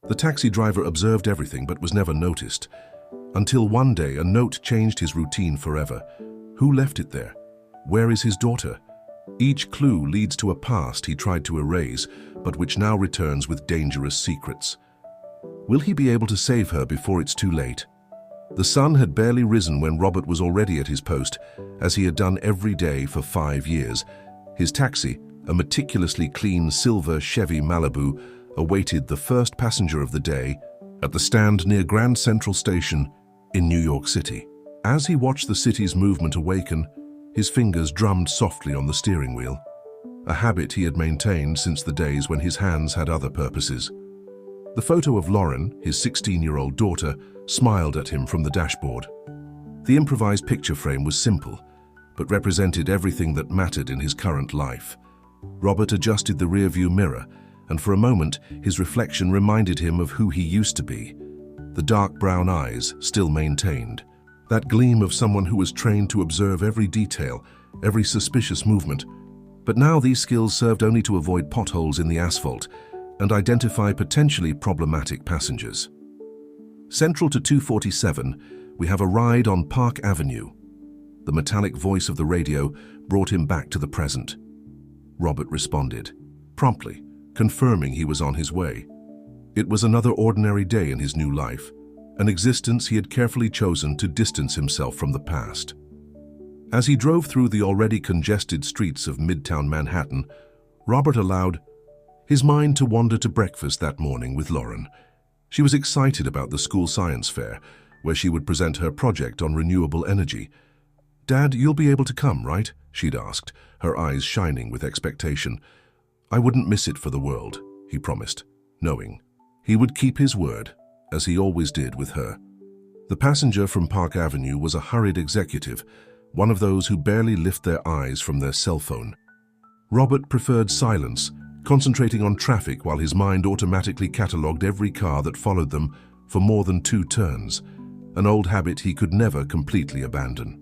The taxi driver observed everything but was never noticed. Until one day, a note changed his routine forever. Who left it there? Where is his daughter? Each clue leads to a past he tried to erase, but which now returns with dangerous secrets. Will he be able to save her before it's too late? The sun had barely risen when Robert was already at his post, as he had done every day for 5 years. His taxi, a meticulously clean silver Chevy Malibu, awaited the first passenger of the day at the stand near Grand Central Station in New York City. As he watched the city's movement awaken, his fingers drummed softly on the steering wheel, a habit he had maintained since the days when his hands had other purposes. The photo of Lauren, his 16-year-old daughter, smiled at him from the dashboard. The improvised picture frame was simple, but represented everything that mattered in his current life. Robert adjusted the rearview mirror, and for a moment his reflection reminded him of who he used to be. The dark brown eyes still maintained, that gleam of someone who was trained to observe every detail, every suspicious movement. But now these skills served only to avoid potholes in the asphalt and identify potentially problematic passengers. Central to 247, we have a ride on Park Avenue. The metallic voice of the radio brought him back to the present. Robert responded, promptly, confirming he was on his way. It was another ordinary day in his new life, an existence he had carefully chosen to distance himself from the past. As he drove through the already congested streets of Midtown Manhattan, Robert allowed his mind to wander to breakfast that morning with Lauren. She was excited about the school science fair, where she would present her project on renewable energy. "Dad, you'll be able to come, right?" she'd asked, her eyes shining with expectation. "I wouldn't miss it for the world," he promised, knowing he would keep his word, as he always did with her. The passenger from Park Avenue was a hurried executive, one of those who barely lift their eyes from their cell phone. Robert preferred silence, concentrating on traffic while his mind automatically catalogued every car that followed them for more than 2 turns, an old habit he could never completely abandon.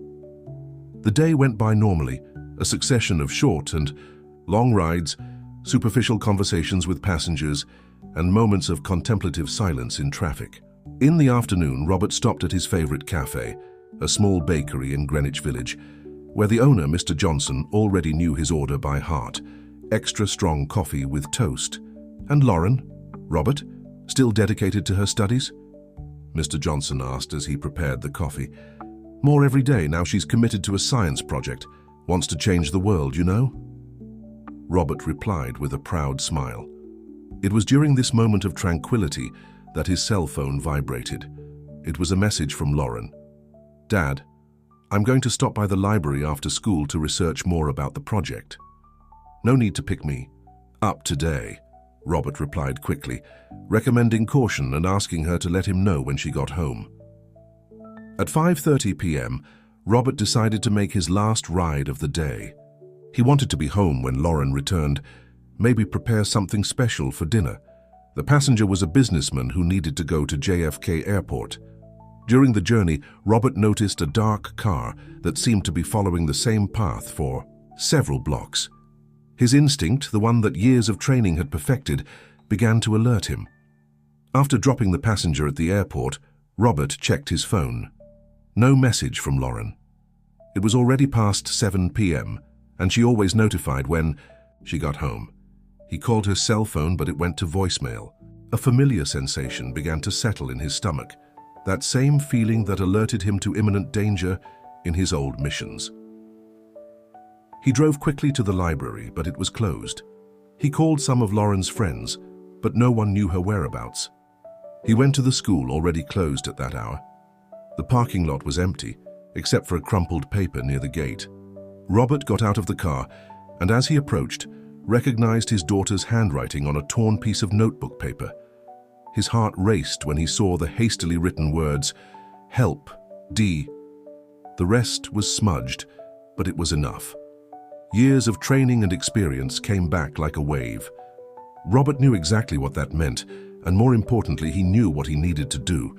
The day went by normally, a succession of short and long rides, superficial conversations with passengers, and moments of contemplative silence in traffic. In the afternoon, Robert stopped at his favorite cafe, a small bakery in Greenwich Village, where the owner, Mr. Johnson, already knew his order by heart: extra strong coffee with toast. "And Lauren? Robert? Still dedicated to her studies?" Mr. Johnson asked as he prepared the coffee. "More every day now she's committed to a science project. Wants to change the world, you know?" Robert replied with a proud smile. It was during this moment of tranquility that his cell phone vibrated. It was a message from Lauren. "Dad, I'm going to stop by the library after school to research more about the project." "No need to pick me up today," Robert replied quickly, recommending caution and asking her to let him know when she got home. At 5:30 p.m., Robert decided to make his last ride of the day. He wanted to be home when Lauren returned, maybe prepare something special for dinner. The passenger was a businessman who needed to go to JFK Airport. During the journey, Robert noticed a dark car that seemed to be following the same path for several blocks. His instinct, the one that years of training had perfected, began to alert him. After dropping the passenger at the airport, Robert checked his phone. No message from Lauren. It was already past 7 p.m., and she always notified when she got home. He called her cell phone, but it went to voicemail. A familiar sensation began to settle in his stomach, that same feeling that alerted him to imminent danger in his old missions. He drove quickly to the library, but it was closed. He called some of Lauren's friends, but no one knew her whereabouts. He went to the school, already closed at that hour. The parking lot was empty, except for a crumpled paper near the gate. Robert got out of the car, and as he approached, recognized his daughter's handwriting on a torn piece of notebook paper. His heart raced when he saw the hastily written words, "Help, D." The rest was smudged, but it was enough. Years of training and experience came back like a wave. Robert knew exactly what that meant, and more importantly, he knew what he needed to do.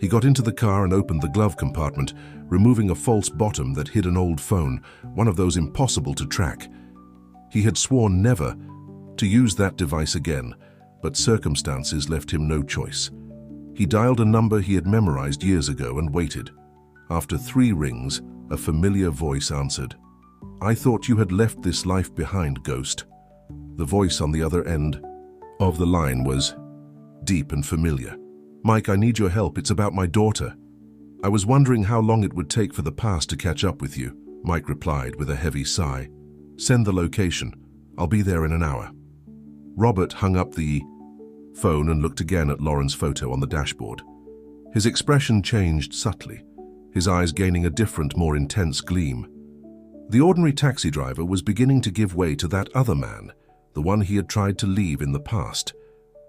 He got into the car and opened the glove compartment, removing a false bottom that hid an old phone, one of those impossible to track. He had sworn never to use that device again, but circumstances left him no choice. He dialed a number he had memorized years ago and waited. After 3 rings, a familiar voice answered. "I thought you had left this life behind, Ghost." The voice on the other end of the line was deep and familiar. "Mike, I need your help. It's about my daughter." "I was wondering how long it would take for the past to catch up with you," Mike replied with a heavy sigh. "Send the location. I'll be there in an hour." Robert hung up the phone and looked again at Lauren's photo on the dashboard. His expression changed subtly, his eyes gaining a different, more intense gleam. The ordinary taxi driver was beginning to give way to that other man, the one he had tried to leave in the past.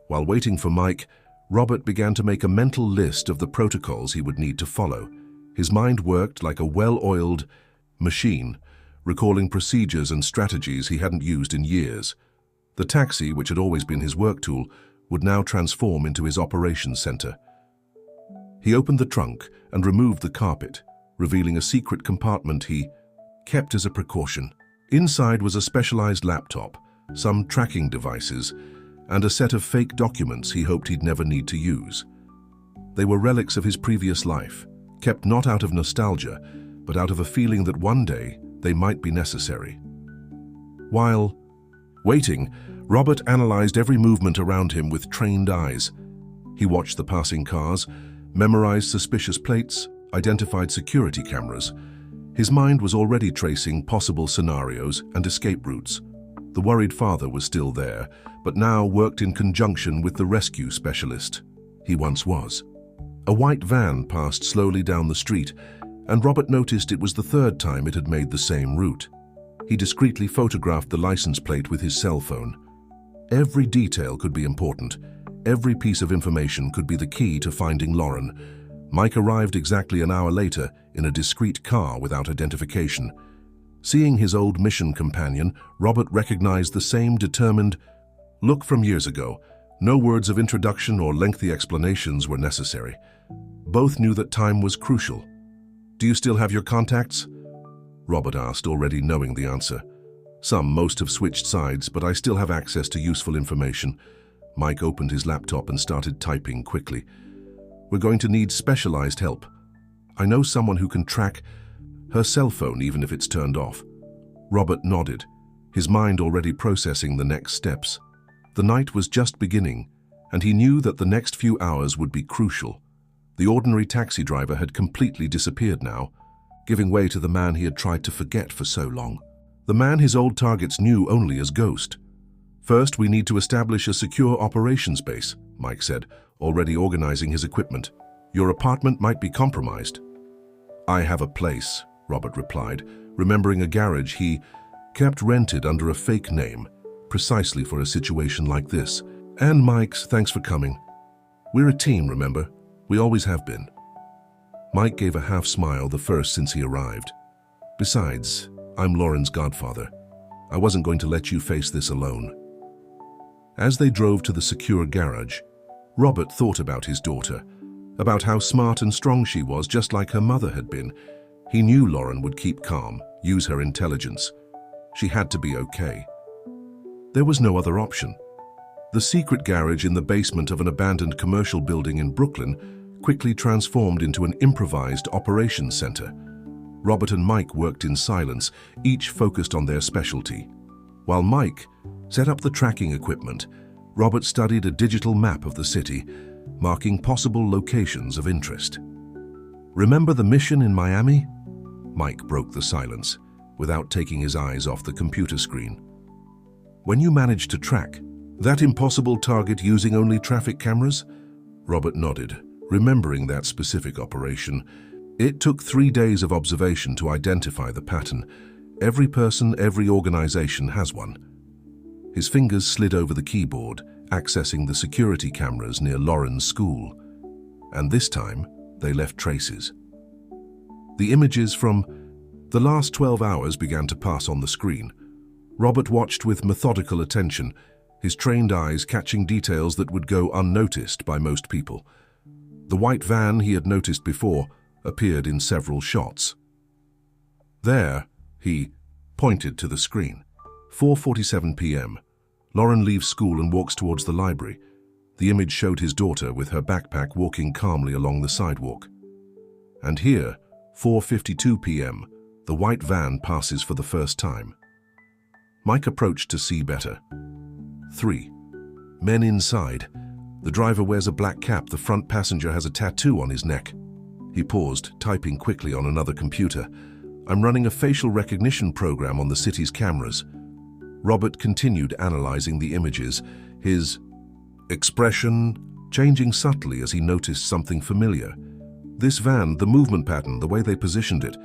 While waiting for Mike, Robert began to make a mental list of the protocols he would need to follow. His mind worked like a well-oiled machine, recalling procedures and strategies he hadn't used in years. The taxi, which had always been his work tool, would now transform into his operations center. He opened the trunk and removed the carpet, revealing a secret compartment he kept as a precaution. Inside was a specialized laptop, some tracking devices, and a set of fake documents he hoped he'd never need to use. They were relics of his previous life, kept not out of nostalgia, but out of a feeling that one day they might be necessary. While waiting, Robert analyzed every movement around him with trained eyes. He watched the passing cars, memorized suspicious plates, identified security cameras. His mind was already tracing possible scenarios and escape routes. The worried father was still there, but now worked in conjunction with the rescue specialist he once was. A white van passed slowly down the street, and Robert noticed it was the 3rd time it had made the same route. He discreetly photographed the license plate with his cell phone. Every detail could be important. Every piece of information could be the key to finding Lauren. Mike arrived exactly an hour later in a discreet car without identification. Seeing his old mission companion, Robert recognized the same determined look from years ago. No words of introduction or lengthy explanations were necessary. Both knew that time was crucial. "Do you still have your contacts?" Robert asked, already knowing the answer. Most have switched sides, but I still have access to useful information." Mike opened his laptop and started typing quickly. "We're going to need specialized help. I know someone who can track her cell phone even if it's turned off." Robert nodded, his mind already processing the next steps. The night was just beginning, and he knew that the next few hours would be crucial. The ordinary taxi driver had completely disappeared now, giving way to the man he had tried to forget for so long. The man his old targets knew only as Ghost. "First, we need to establish a secure operations base," Mike said, already organizing his equipment. "Your apartment might be compromised." "I have a place," Robert replied, remembering a garage he kept rented under a fake name, precisely for a situation like this. "And Mike's, thanks for coming. We're a team, remember? We always have been." Mike gave a half smile, the first since he arrived. "Besides, I'm Lauren's godfather. I wasn't going to let you face this alone." As they drove to the secure garage, Robert thought about his daughter, about how smart and strong she was, just like her mother had been. He knew Lauren would keep calm, use her intelligence. She had to be okay. There was no other option. The secret garage in the basement of an abandoned commercial building in Brooklyn quickly transformed into an improvised operations center. Robert and Mike worked in silence, each focused on their specialty. While Mike set up the tracking equipment, Robert studied a digital map of the city, marking possible locations of interest. "Remember the mission in Miami?" Mike broke the silence, without taking his eyes off the computer screen. "When you managed to track that impossible target using only traffic cameras?" Robert nodded, remembering that specific operation. "It took 3 days of observation to identify the pattern. Every person, every organization has one." His fingers slid over the keyboard, accessing the security cameras near Lauren's school. And this time, they left traces. The images from the last 12 hours began to pass on the screen. Robert watched with methodical attention, his trained eyes catching details that would go unnoticed by most people. The white van he had noticed before appeared in several shots. There, he pointed to the screen. 4:47 p.m. Lauren leaves school and walks towards the library. The image showed his daughter with her backpack walking calmly along the sidewalk. And here, 4:52 p.m., the white van passes for the first time. Mike approached to see better. 3. Men inside. The driver wears a black cap. The front passenger has a tattoo on his neck. He paused, typing quickly on another computer. I'm running a facial recognition program on the city's cameras. Robert continued analyzing the images, his expression changing subtly as he noticed something familiar. This van, the movement pattern, the way they positioned it.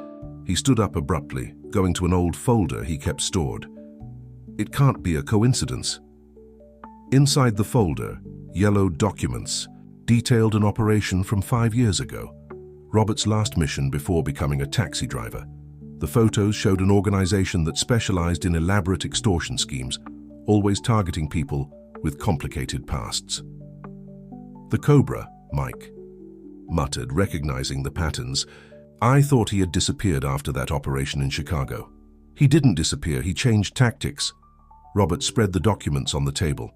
He stood up abruptly, going to an old folder he kept stored. It can't be a coincidence. Inside the folder, yellow documents detailed an operation from 5 years ago, Robert's last mission before becoming a taxi driver. The photos showed an organization that specialized in elaborate extortion schemes, always targeting people with complicated pasts. The Cobra, Mike muttered, recognizing the patterns. I thought he had disappeared after that operation in Chicago. He didn't disappear, he changed tactics. Robert spread the documents on the table.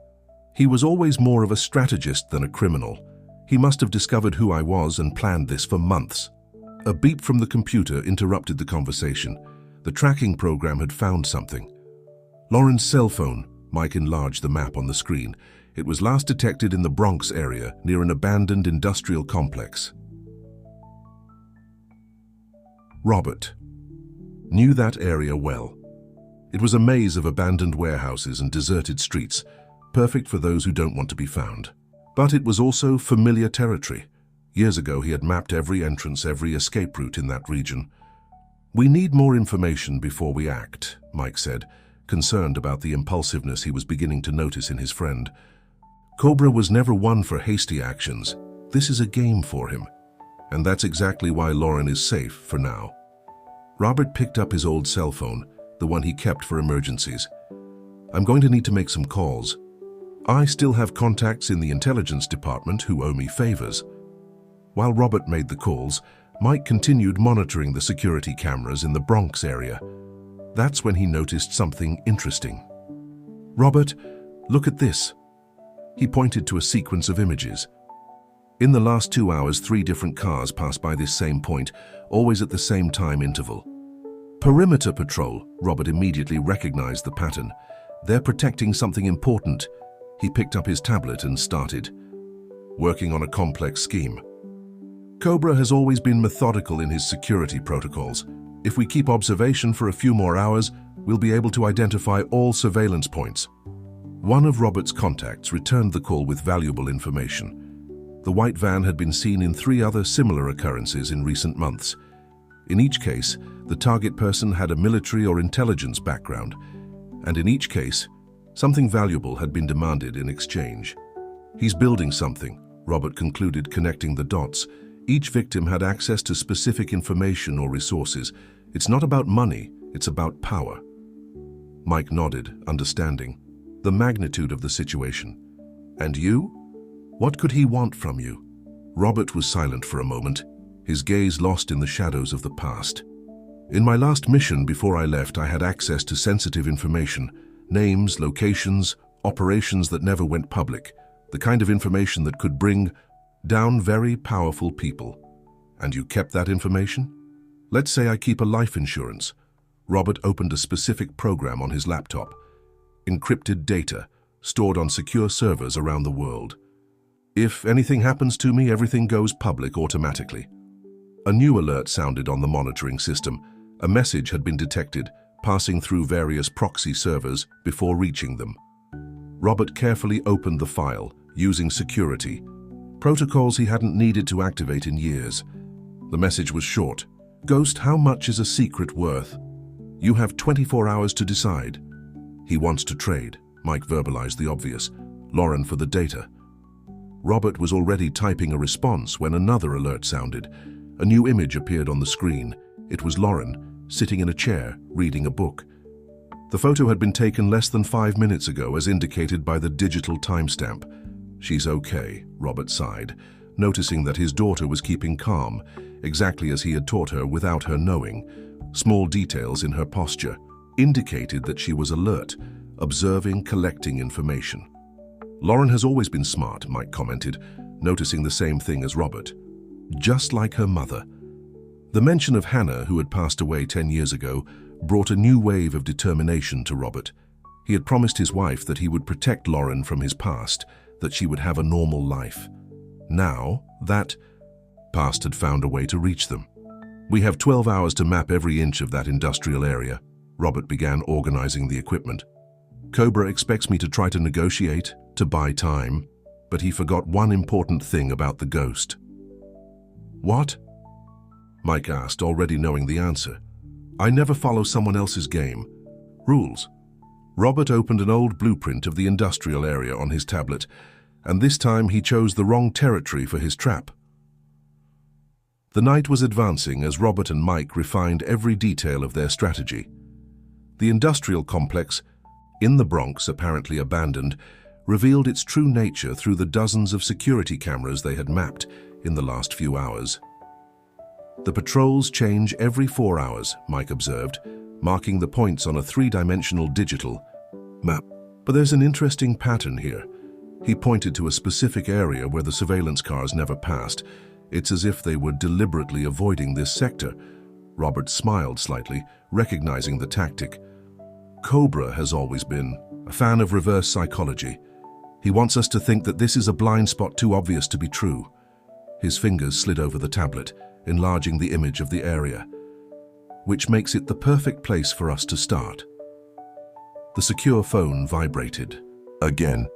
He was always more of a strategist than a criminal. He must have discovered who I was and planned this for months. A beep from the computer interrupted the conversation. The tracking program had found something. Lauren's cell phone. Mike enlarged the map on the screen. It was last detected in the Bronx area, near an abandoned industrial complex. Robert knew that area well. It was a maze of abandoned warehouses and deserted streets, perfect for those who don't want to be found. But it was also familiar territory. Years ago, he had mapped every entrance, every escape route in that region. We need more information before we act, Mike said, concerned about the impulsiveness he was beginning to notice in his friend. Cobra was never one for hasty actions. This is a game for him. And that's exactly why Lauren is safe for now. Robert picked up his old cell phone, the one he kept for emergencies. I'm going to need to make some calls. I still have contacts in the intelligence department who owe me favors. While Robert made the calls, Mike continued monitoring the security cameras in the Bronx area. That's when he noticed something interesting. Robert, look at this. He pointed to a sequence of images. In the last 2 hours, 3 different cars passed by this same point, always at the same time interval. Perimeter patrol. Robert immediately recognized the pattern. They're protecting something important. He picked up his tablet and started working on a complex scheme. Cobra has always been methodical in his security protocols. If we keep observation for a few more hours, we'll be able to identify all surveillance points. One of Robert's contacts returned the call with valuable information. The white van had been seen in 3 other similar occurrences in recent months. In each case, the target person had a military or intelligence background, and in each case, something valuable had been demanded in exchange. He's building something, Robert concluded, connecting the dots. Each victim had access to specific information or resources. It's not about money, it's about power. Mike nodded, understanding the magnitude of the situation. And you? What could he want from you? Robert was silent for a moment, his gaze lost in the shadows of the past. In my last mission before I left, I had access to sensitive information, names, locations, operations that never went public, the kind of information that could bring down very powerful people. And you kept that information? Let's say I keep a life insurance. Robert opened a specific program on his laptop. Encrypted data, stored on secure servers around the world. If anything happens to me, everything goes public automatically. A new alert sounded on the monitoring system. A message had been detected, passing through various proxy servers before reaching them. Robert carefully opened the file, using security, protocols he hadn't needed to activate in years. The message was short. Ghost, how much is a secret worth? You have 24 hours to decide. He wants to trade. Mike verbalized the obvious. Lauren for the data. Robert was already typing a response when another alert sounded. A new image appeared on the screen. It was Lauren, sitting in a chair, reading a book. The photo had been taken less than 5 minutes ago, as indicated by the digital timestamp. She's okay, Robert sighed, noticing that his daughter was keeping calm, exactly as he had taught her without her knowing. Small details in her posture indicated that she was alert, observing, collecting information. Lauren has always been smart, Mike commented, noticing the same thing as Robert. Just like her mother. The mention of Hannah, who had passed away 10 years ago, brought a new wave of determination to Robert. He had promised his wife that he would protect Lauren from his past, that she would have a normal life. Now, that past had found a way to reach them. We have 12 hours to map every inch of that industrial area. Robert began organizing the equipment. Cobra expects me to try to negotiate, to buy time, but he forgot one important thing about the ghost. What? Mike asked, already knowing the answer. I never follow someone else's game. Rules. Robert opened an old blueprint of the industrial area on his tablet, and this time he chose the wrong territory for his trap. The night was advancing as Robert and Mike refined every detail of their strategy. The industrial complex, in the Bronx apparently abandoned, revealed its true nature through the dozens of security cameras they had mapped in the last few hours. The patrols change every 4 hours, Mike observed, marking the points on a 3-dimensional digital map. But there's an interesting pattern here. He pointed to a specific area where the surveillance cars never passed. It's as if they were deliberately avoiding this sector. Robert smiled slightly, recognizing the tactic. Cobra has always been a fan of reverse psychology. He wants us to think that this is a blind spot too obvious to be true. His fingers slid over the tablet, enlarging the image of the area, which makes it the perfect place for us to start. The secure phone vibrated. Again.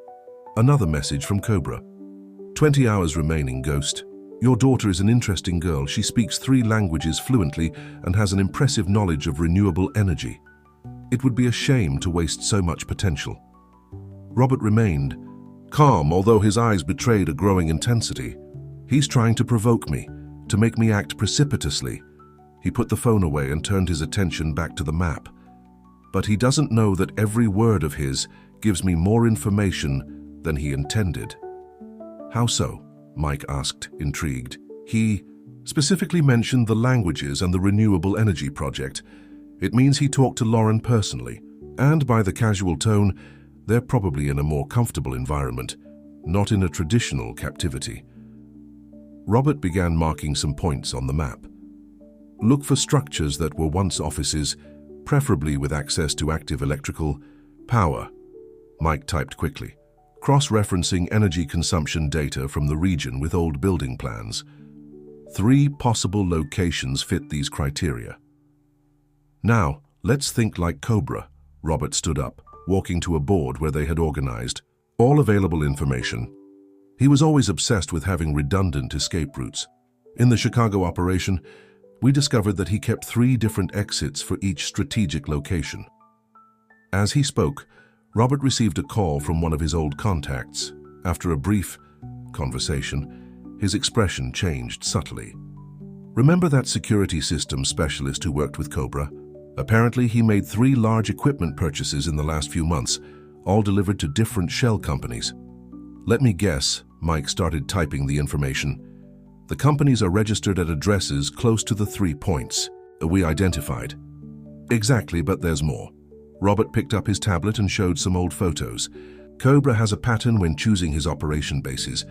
Another message from Cobra. 20 hours remaining, Ghost. Your daughter is an interesting girl. She speaks 3 languages fluently and has an impressive knowledge of renewable energy. It would be a shame to waste so much potential. Robert remained calm, although his eyes betrayed a growing intensity. He's trying to provoke me, to make me act precipitously. He put the phone away and turned his attention back to the map. But he doesn't know that every word of his gives me more information than he intended. How so? Mike asked, intrigued. He specifically mentioned the languages and the renewable energy project. It means he talked to Lauren personally, and by the casual tone, they're probably in a more comfortable environment, not in a traditional captivity. Robert began marking some points on the map. Look for structures that were once offices, preferably with access to active electrical power. Mike typed quickly, cross-referencing energy consumption data from the region with old building plans. 3 possible locations fit these criteria. Now, let's think like Cobra. Robert stood up, walking to a board where they had organized all available information. He was always obsessed with having redundant escape routes. In the Chicago operation, we discovered that he kept 3 different exits for each strategic location. As he spoke, Robert received a call from one of his old contacts. After a brief conversation, his expression changed subtly. Remember that security systems specialist who worked with Cobra? Apparently, he made 3 large equipment purchases in the last few months, all delivered to different shell companies. Let me guess, Mike started typing the information. The companies are registered at addresses close to the 3 points we identified. Exactly, but there's more. Robert picked up his tablet and showed some old photos. Cobra has a pattern when choosing his operation bases.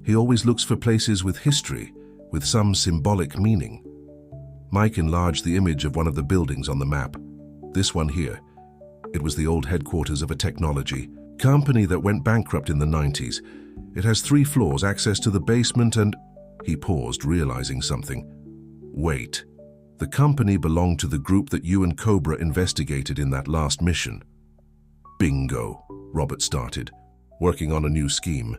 He always looks for places with history, with some symbolic meaning. Mike enlarged the image of one of the buildings on the map. This one here. It was the old headquarters of a technology company that went bankrupt in the 90s. It has 3 floors, access to the basement, and... He paused, realizing something. Wait. The company belonged to the group that you and Cobra investigated in that last mission. Bingo, Robert started, working on a new scheme.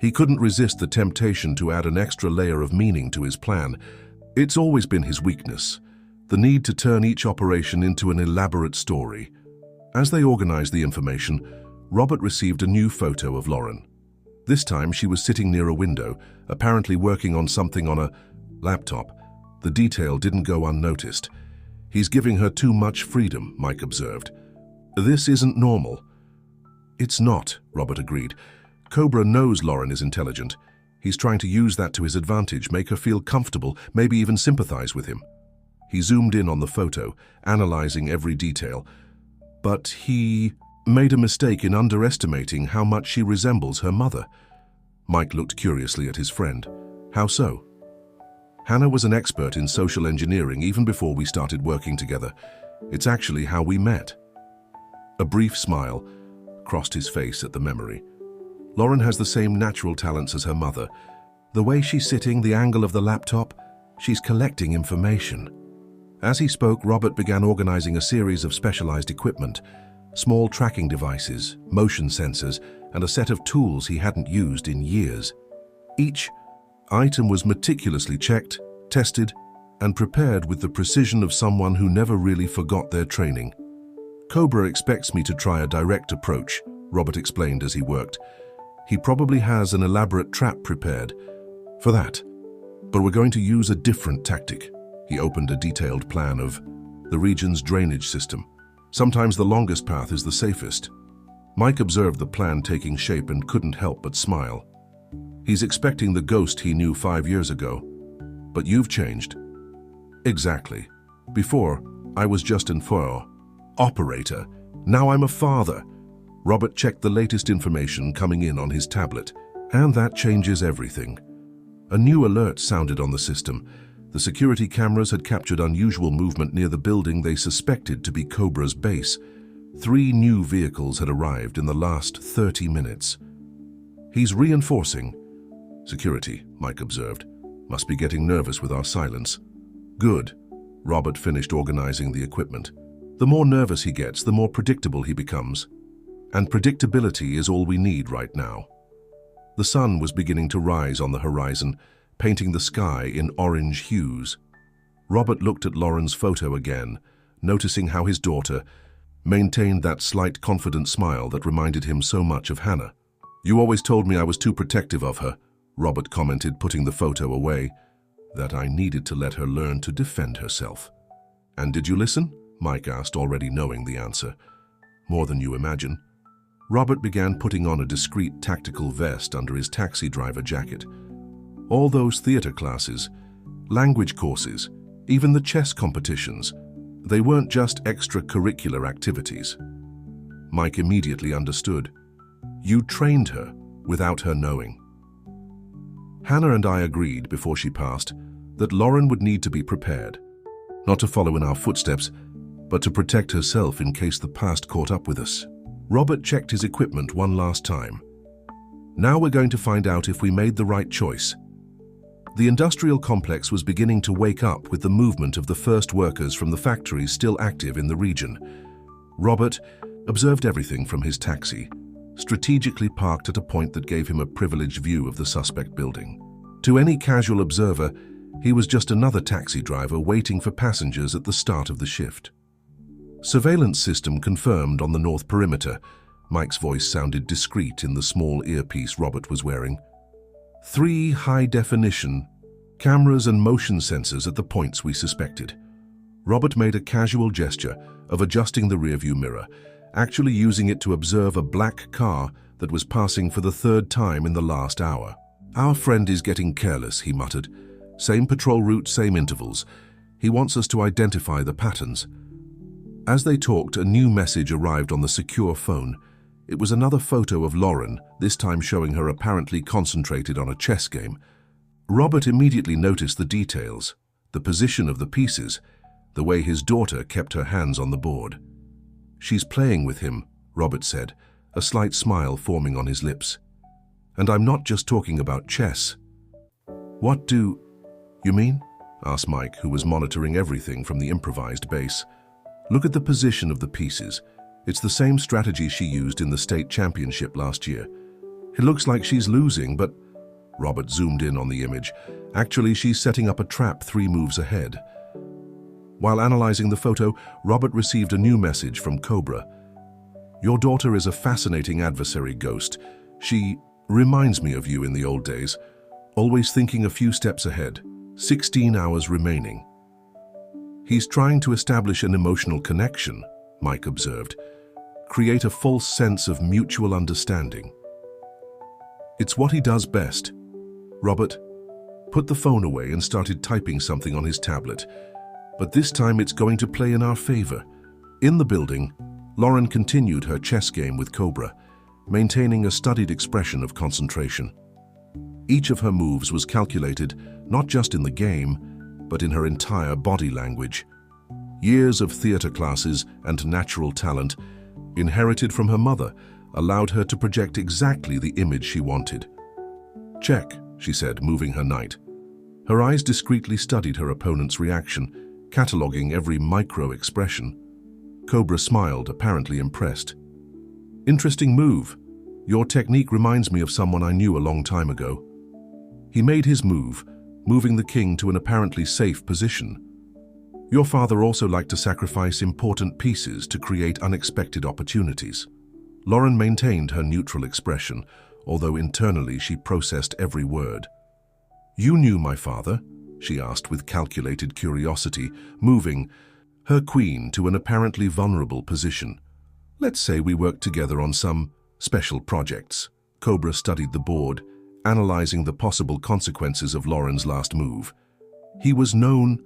He couldn't resist the temptation to add an extra layer of meaning to his plan. It's always been his weakness, the need to turn each operation into an elaborate story. As they organized the information, Robert received a new photo of Lauren. This time she was sitting near a window, apparently working on something on a laptop. The detail didn't go unnoticed. He's giving her too much freedom, Mike observed. This isn't normal. It's not, Robert agreed. Cobra knows Lauren is intelligent. He's trying to use that to his advantage, make her feel comfortable, maybe even sympathize with him. He zoomed in on the photo, analyzing every detail. But he made a mistake in underestimating how much she resembles her mother. Mike looked curiously at his friend. How so? Hannah was an expert in social engineering even before we started working together. It's actually how we met. A brief smile crossed his face at the memory. Lauren has the same natural talents as her mother. The way she's sitting, the angle of the laptop, she's collecting information. As he spoke, Robert began organizing a series of specialized equipment, small tracking devices, motion sensors, and a set of tools he hadn't used in years. Each item was meticulously checked, tested, and prepared with the precision of someone who never really forgot their training. Cobra expects me to try a direct approach, Robert explained as he worked. He probably has an elaborate trap prepared for that, but we're going to use a different tactic. He opened a detailed plan of the region's drainage system. Sometimes the longest path is the safest. Mike observed the plan taking shape and couldn't help but smile. He's expecting the ghost he knew 5 years ago. But you've changed. Exactly. Before, I was just an operator. Now I'm a father. Robert checked the latest information coming in on his tablet, and that changes everything. A new alert sounded on the system. The security cameras had captured unusual movement near the building they suspected to be Cobra's base. 3 new vehicles had arrived in the last 30 minutes. He's reinforcing. Security, Mike observed. Must be getting nervous with our silence. Good. Robert finished organizing the equipment. The more nervous he gets, the more predictable he becomes. And predictability is all we need right now. The sun was beginning to rise on the horizon, painting the sky in orange hues. Robert looked at Lauren's photo again, noticing how his daughter maintained that slight confident smile that reminded him so much of Hannah. You always told me I was too protective of her, Robert commented, putting the photo away, that I needed to let her learn to defend herself. And did you listen? Mike asked, already knowing the answer. More than you imagine. Robert began putting on a discreet tactical vest under his taxi driver jacket. All those theater classes, language courses, even the chess competitions, they weren't just extracurricular activities. Mike immediately understood. You trained her without her knowing. Hannah and I agreed before she passed that Lauren would need to be prepared, not to follow in our footsteps, but to protect herself in case the past caught up with us. Robert checked his equipment one last time. Now we're going to find out if we made the right choice. The industrial complex was beginning to wake up with the movement of the first workers from the factories still active in the region. Robert observed everything from his taxi, strategically parked at a point that gave him a privileged view of the suspect building. To any casual observer, he was just another taxi driver waiting for passengers at the start of the shift. Surveillance system confirmed on the north perimeter. Mike's voice sounded discreet in the small earpiece Robert was wearing. 3 high-definition cameras and motion sensors at the points we suspected. Robert made a casual gesture of adjusting the rearview mirror, actually using it to observe a black car that was passing for the 3rd time in the last hour. Our friend is getting careless, he muttered. Same patrol route, same intervals. He wants us to identify the patterns. As they talked, a new message arrived on the secure phone. It was another photo of Lauren, this time showing her apparently concentrated on a chess game. Robert immediately noticed the details, the position of the pieces, the way his daughter kept her hands on the board. She's playing with him, Robert said, a slight smile forming on his lips. And I'm not just talking about chess. What do you mean? Asked Mike, who was monitoring everything from the improvised base. Look at the position of the pieces. It's the same strategy she used in the state championship last year. It looks like she's losing, but Robert zoomed in on the image. Actually, she's setting up a trap 3 moves ahead. While analyzing the photo, Robert received a new message from Cobra. Your daughter is a fascinating adversary, Ghost. She reminds me of you in the old days, always thinking a few steps ahead. 16 hours remaining. He's trying to establish an emotional connection, Mike observed. Create a false sense of mutual understanding. It's what he does best. Robert put the phone away and started typing something on his tablet. But this time it's going to play in our favor. In the building, Lauren continued her chess game with Cobra, maintaining a studied expression of concentration. Each of her moves was calculated not just in the game, but in her entire body language. Years of theater classes and natural talent, inherited from her mother, allowed her to project exactly the image she wanted. "Check," she said, moving her knight. Her eyes discreetly studied her opponent's reaction, cataloging every micro-expression. Cobra smiled, apparently impressed. "Interesting move. Your technique reminds me of someone I knew a long time ago." He made his move, moving the king to an apparently safe position. "Your father also liked to sacrifice important pieces to create unexpected opportunities." Lauren maintained her neutral expression, although internally she processed every word. "You knew my father?" she asked with calculated curiosity, moving her queen to an apparently vulnerable position. "Let's say we worked together on some special projects." Cobra studied the board, analyzing the possible consequences of Lauren's last move. He was known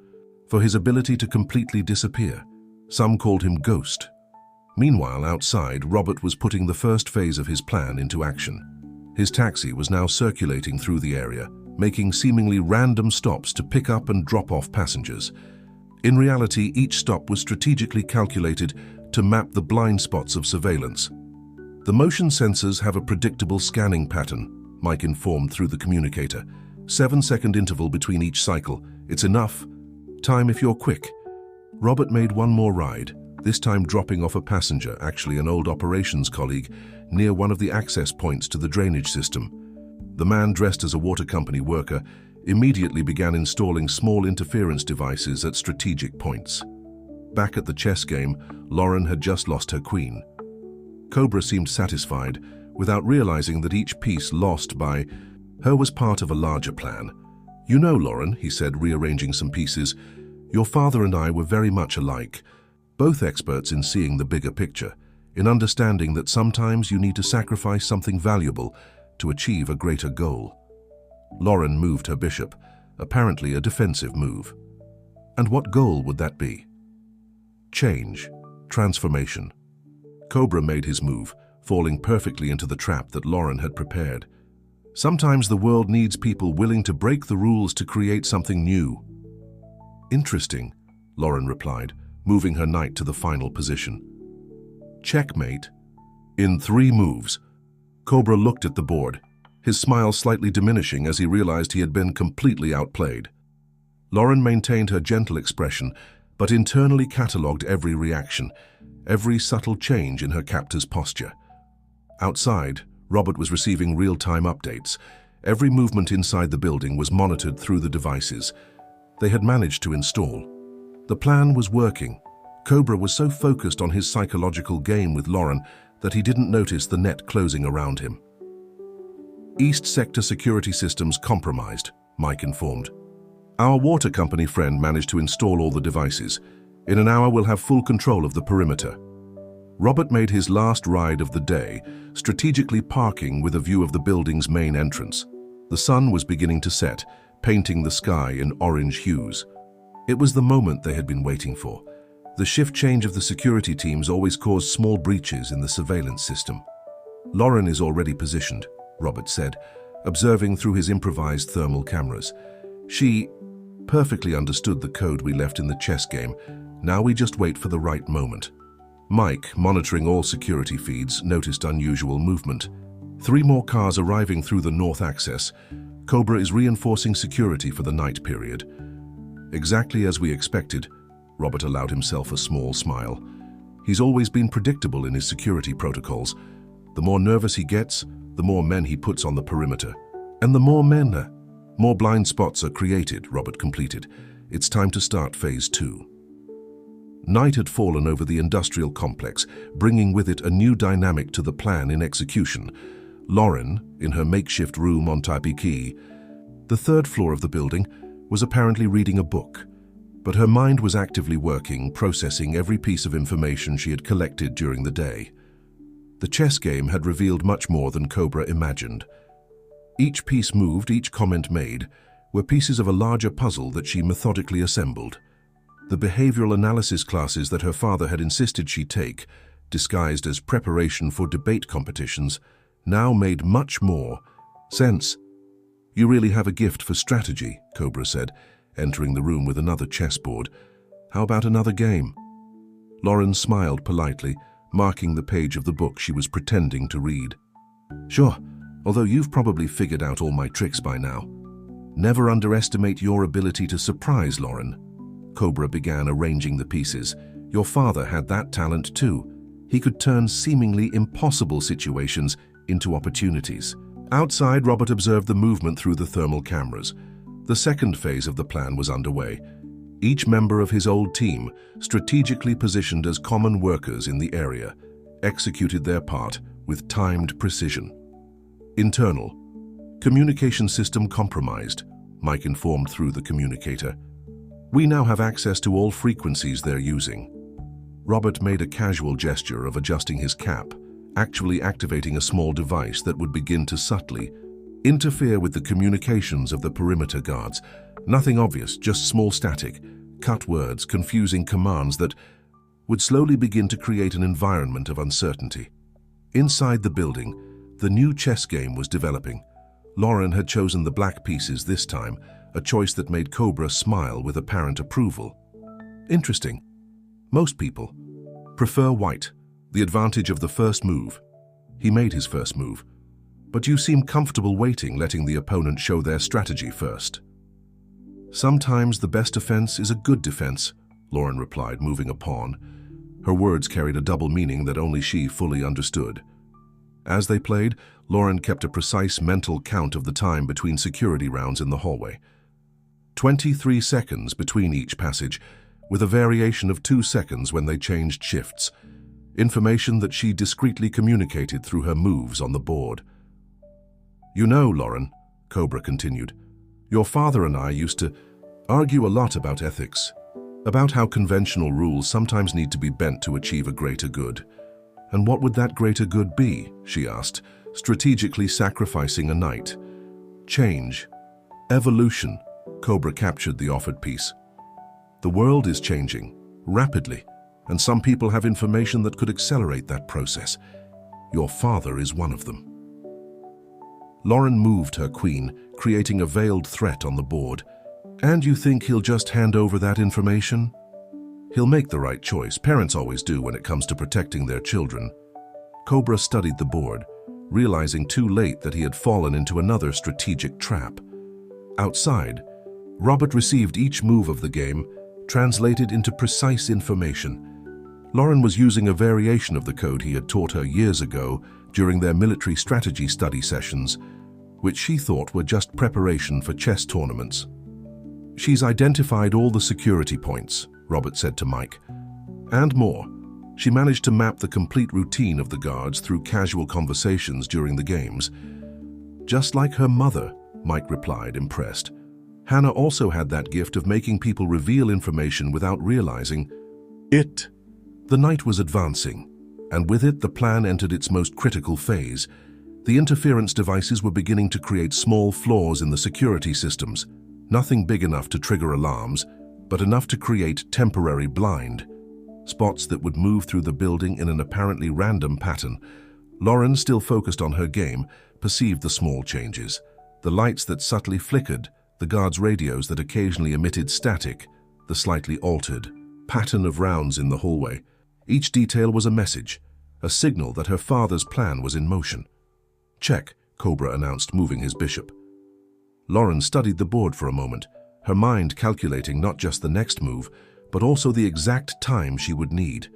for his ability to completely disappear. Some called him Ghost. Meanwhile, outside, Robert was putting the first phase of his plan into action. His taxi was now circulating through the area, making seemingly random stops to pick up and drop off passengers. In reality, each stop was strategically calculated to map the blind spots of surveillance. "The motion sensors have a predictable scanning pattern," Mike informed through the communicator. 7-second interval between each cycle. "It's enough. Time if you're quick." Robert made one more ride, this time dropping off a passenger, actually an old operations colleague, near one of the access points to the drainage system. The man, dressed as a water company worker, immediately began installing small interference devices at strategic points. Back at the chess game, Lauren had just lost her queen. Cobra seemed satisfied, without realizing that each piece lost by her was part of a larger plan. "You know, Lauren," he said, rearranging some pieces, "your father and I were very much alike, both experts in seeing the bigger picture, in understanding that sometimes you need to sacrifice something valuable to achieve a greater goal." Lauren moved her bishop, apparently a defensive move. And what goal would that be? Change, transformation. Cobra made his move, falling perfectly into the trap that Lauren had prepared. Sometimes the world needs people willing to break the rules to create something new. "Interesting," Lauren replied, moving her knight to the final position. "Checkmate." In 3 moves. Cobra looked at the board, his smile slightly diminishing as he realized he had been completely outplayed. Lauren maintained her gentle expression, but internally catalogued every reaction, every subtle change in her captor's posture. Outside, Robert was receiving real-time updates. Every movement inside the building was monitored through the devices they had managed to install. The plan was working. Cobra was so focused on his psychological game with Lauren that he didn't notice the net closing around him. "East Sector security systems compromised," Mike informed. "Our water company friend managed to install all the devices. In an hour, we'll have full control of the perimeter." Robert made his last ride of the day, strategically parking with a view of the building's main entrance. The sun was beginning to set, painting the sky in orange hues. It was the moment they had been waiting for. The shift change of the security teams always caused small breaches in the surveillance system. "Lauren is already positioned," Robert said, observing through his improvised thermal cameras. "She perfectly understood the code we left in the chess game. Now we just wait for the right moment." Mike, monitoring all security feeds, noticed unusual movement. 3 more cars arriving through the north access. Cobra is reinforcing security for the night period. Exactly as we expected, Robert allowed himself a small smile. He's always been predictable in his security protocols. The more nervous he gets, the more men he puts on the perimeter. And the more men, more blind spots are created, Robert completed. It's time to start phase 2. Night had fallen over the industrial complex, bringing with it a new dynamic to the plan in execution. Lauren, in her makeshift room on Taipei Quay, the 3rd floor of the building, was apparently reading a book. But her mind was actively working, processing every piece of information she had collected during the day. The chess game had revealed much more than Cobra imagined. Each piece moved, each comment made, were pieces of a larger puzzle that she methodically assembled. The behavioral analysis classes that her father had insisted she take disguised as preparation for debate competitions, now made much more sense. "You really have a gift for strategy," Cobra said, entering the room with another chessboard. "How about another game?" Lauren smiled politely, marking the page of the book she was pretending to read. "Sure, although you've probably figured out all my tricks by now." "Never underestimate your ability to surprise, Lauren." Cobra began arranging the pieces. "Your father had that talent too. He could turn seemingly impossible situations into opportunities." Outside, Robert observed the movement through the thermal cameras. The second phase of the plan was underway. Each member of his old team, strategically positioned as common workers in the area, executed their part with timed precision. Internal. "Communication system compromised," Mike informed through the communicator. "We now have access to all frequencies they're using." Robert made a casual gesture of adjusting his cap, actually activating a small device that would begin to subtly interfere with the communications of the perimeter guards. Nothing obvious, just small static, cut words, confusing commands that would slowly begin to create an environment of uncertainty. Inside the building, the new chess game was developing. Lauren had chosen the black pieces this time, a choice that made Cobra smile with apparent approval. "Interesting. Most people prefer white, the advantage of the first move." He made his first move. "But you seem comfortable waiting, letting the opponent show their strategy first." "Sometimes the best defense is a good defense," Lauren replied, moving a pawn. Her words carried a double meaning that only she fully understood. As they played, Lauren kept a precise mental count of the time between security rounds in the hallway. 23 seconds between each passage, with a variation of 2 seconds when they changed shifts. Information that she discreetly communicated through her moves on the board. "You know, Lauren," Cobra continued, "your father and I used to argue a lot about ethics, about how conventional rules sometimes need to be bent to achieve a greater good. And what would that greater good be?" she asked, strategically sacrificing a knight. "Change. Evolution." Cobra captured the offered piece. "The world is changing, rapidly, and some people have information that could accelerate that process. Your father is one of them." Lauren moved her queen, creating a veiled threat on the board. "And you think he'll just hand over that information?" "He'll make the right choice. Parents always do when it comes to protecting their children." Cobra studied the board, realizing too late that he had fallen into another strategic trap. Outside, Robert received each move of the game, translated into precise information. Lauren was using a variation of the code he had taught her years ago during their military strategy study sessions, which she thought were just preparation for chess tournaments. "She's identified all the security points," Robert said to Mike. "And more. She managed to map the complete routine of the guards through casual conversations during the games." "Just like her mother," Mike replied, impressed. "Hannah also had that gift of making people reveal information without realizing it." The night was advancing, and with it the plan entered its most critical phase. The interference devices were beginning to create small flaws in the security systems, nothing big enough to trigger alarms, but enough to create temporary blind spots that would move through the building in an apparently random pattern. Lauren, still focused on her game, perceived the small changes. The lights that subtly flickered, the guards' radios that occasionally emitted static, the slightly altered pattern of rounds in the hallway. Each detail was a message, a signal that her father's plan was in motion. "Check," Cobra announced, moving his bishop. Lauren studied the board for a moment, her mind calculating not just the next move, but also the exact time she would need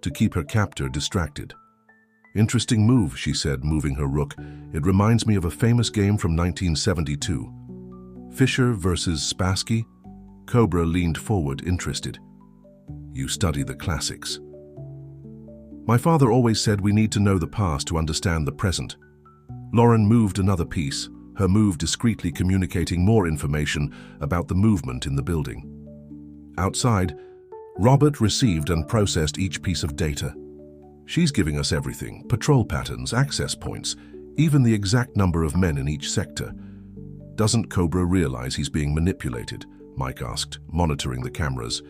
to keep her captor distracted. "Interesting move," she said, moving her rook. "It reminds me of a famous game from 1972. Fischer versus Spassky?" Cobra leaned forward, interested. "You study the classics." "My father always said we need to know the past to understand the present." Lauren moved another piece, her move discreetly communicating more information about the movement in the building. Outside, Robert received and processed each piece of data. "She's giving us everything: patrol patterns, access points, even the exact number of men in each sector." "Doesn't Cobra realize he's being manipulated?" Mike asked, monitoring the cameras.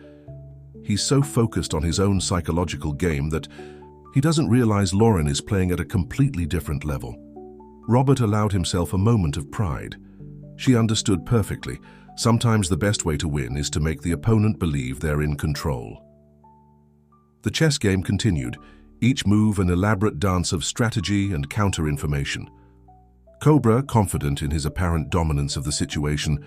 "He's so focused on his own psychological game that He doesn't realize Lauren is playing at a completely different level. Robert allowed himself a moment of pride. She understood perfectly. Sometimes the best way to win is to make the opponent believe they're in control. The chess game continued, each move an elaborate dance of strategy and counter-information. Cobra, confident in his apparent dominance of the situation,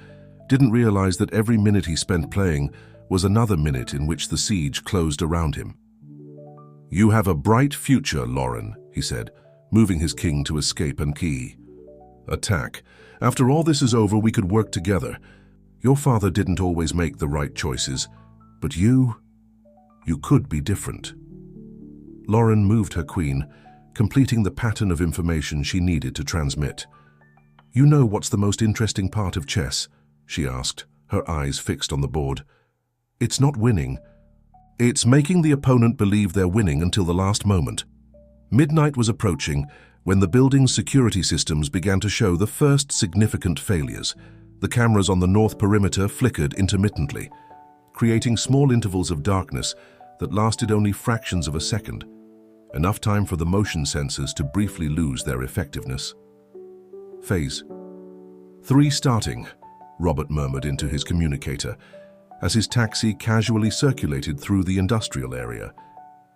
didn't realize that every minute he spent playing was another minute in which the siege closed around him. "You have a bright future, Lauren," he said, moving his king to escape and key. "Attack. After all this is over, we could work together. Your father didn't always make the right choices, but you could be different." Lauren moved her queen, completing the pattern of information she needed to transmit. "You know what's the most interesting part of chess?" she asked, her eyes fixed on the board. "It's not winning. It's making the opponent believe they're winning until the last moment." Midnight was approaching when the building's security systems began to show the first significant failures. The cameras on the north perimeter flickered intermittently, creating small intervals of darkness that lasted only fractions of a second, enough time for the motion sensors to briefly lose their effectiveness. "Phase 3 starting," Robert murmured into his communicator, as his taxi casually circulated through the industrial area.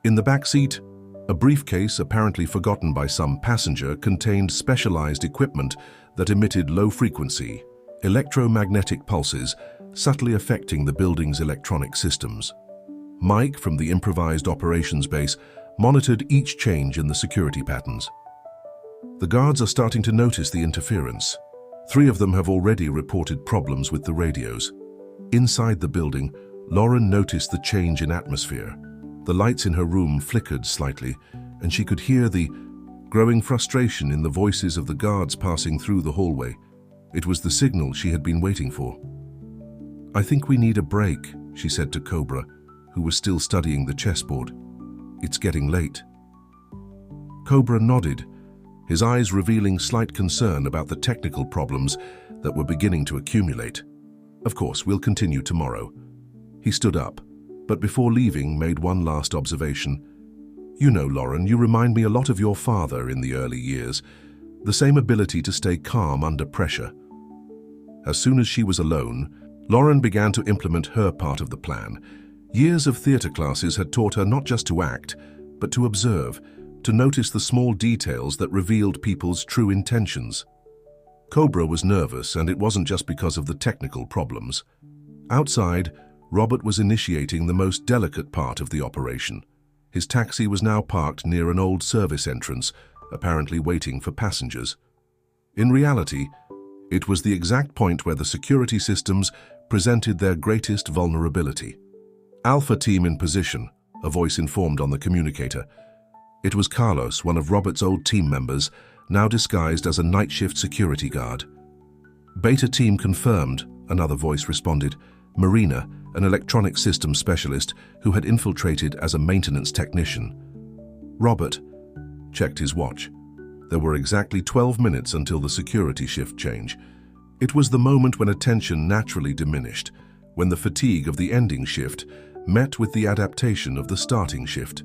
In the back seat, a briefcase apparently forgotten by some passenger contained specialized equipment that emitted low-frequency, electromagnetic pulses, subtly affecting the building's electronic systems. Mike, from the improvised operations base, monitored each change in the security patterns. "The guards are starting to notice the interference. 3 of them have already reported problems with the radios." Inside the building, Lauren noticed the change in atmosphere. The lights in her room flickered slightly, and she could hear the growing frustration in the voices of the guards passing through the hallway. It was the signal she had been waiting for. "I think we need a break," she said to Cobra, who was still studying the chessboard. "It's getting late." Cobra nodded, his eyes revealing slight concern about the technical problems that were beginning to accumulate. "Of course, we'll continue tomorrow." He stood up, but before leaving made one last observation. "You know, Lauren, you remind me a lot of your father in the early years. The same ability to stay calm under pressure." As soon as she was alone, Lauren began to implement her part of the plan. Years of theater classes had taught her not just to act, but to observe, to notice the small details that revealed people's true intentions. Cobra was nervous, and it wasn't just because of the technical problems. Outside, Robert was initiating the most delicate part of the operation. His taxi was now parked near an old service entrance, apparently waiting for passengers. In reality, it was the exact point where the security systems presented their greatest vulnerability. "Alpha team in position," a voice informed on the communicator. It was Carlos, one of Robert's old team members, now disguised as a night shift security guard. "Beta team confirmed," another voice responded. Marina, an electronic systems specialist who had infiltrated as a maintenance technician. Robert checked his watch. There were exactly 12 minutes until the security shift change. It was the moment when attention naturally diminished, when the fatigue of the ending shift met with the adaptation of the starting shift.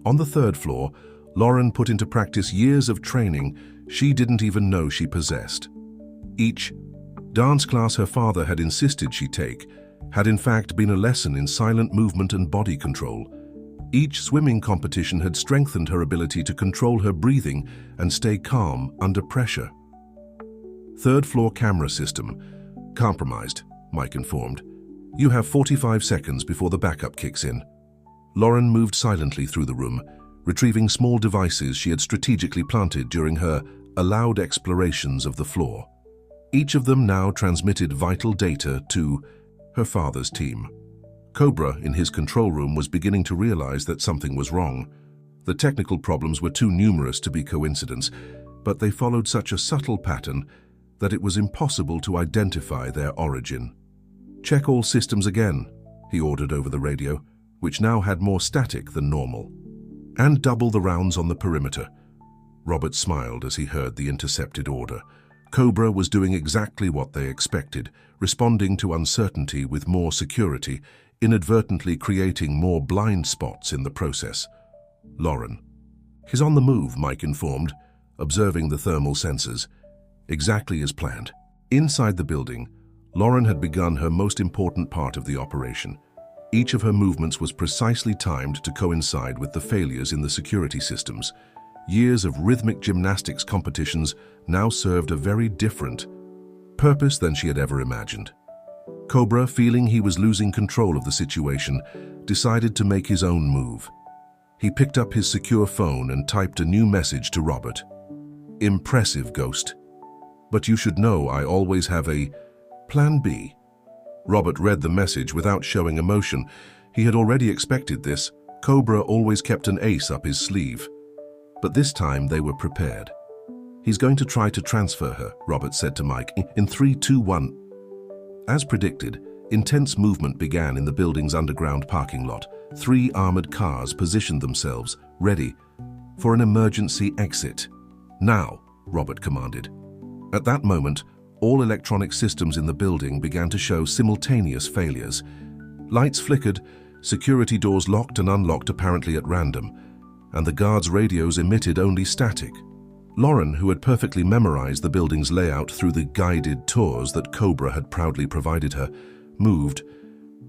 On the 3rd floor, Lauren put into practice years of training she didn't even know she possessed. Each dance class her father had insisted she take had in fact been a lesson in silent movement and body control. Each swimming competition had strengthened her ability to control her breathing and stay calm under pressure. 3rd floor camera system compromised, Mike informed. "You have 45 seconds before the backup kicks in." Lauren moved silently through the room, retrieving small devices she had strategically planted during her allowed explorations of the floor. Each of them now transmitted vital data to her father's team. Cobra, in his control room, was beginning to realize that something was wrong. The technical problems were too numerous to be coincidence, but they followed such a subtle pattern that it was impossible to identify their origin. "Check all systems again," he ordered over the radio, which now had more static than normal. "And double the rounds on the perimeter." Robert smiled as he heard the intercepted order. Cobra was doing exactly what they expected, responding to uncertainty with more security, inadvertently creating more blind spots in the process. Lauren. "He's on the move," Mike informed, observing the thermal sensors. Exactly as planned. Inside the building, Lauren had begun her most important part of the operation. Each of her movements was precisely timed to coincide with the failures in the security systems. Years of rhythmic gymnastics competitions now served a very different purpose than she had ever imagined. Cobra, feeling he was losing control of the situation, decided to make his own move. He picked up his secure phone and typed a new message to Robert. "Impressive, Ghost. But you should know I always have a plan B." Robert read the message without showing emotion. He had already expected this. Cobra always kept an ace up his sleeve. But this time they were prepared. "He's going to try to transfer her," Robert said to Mike. "In 3, 2, 1. As predicted, intense movement began in the building's underground parking lot. 3 armored cars positioned themselves, ready for an emergency exit. "Now," Robert commanded. At that moment, all electronic systems in the building began to show simultaneous failures. Lights flickered, security doors locked and unlocked apparently at random, and the guards' radios emitted only static. Lauren, who had perfectly memorized the building's layout through the guided tours that Cobra had proudly provided her, moved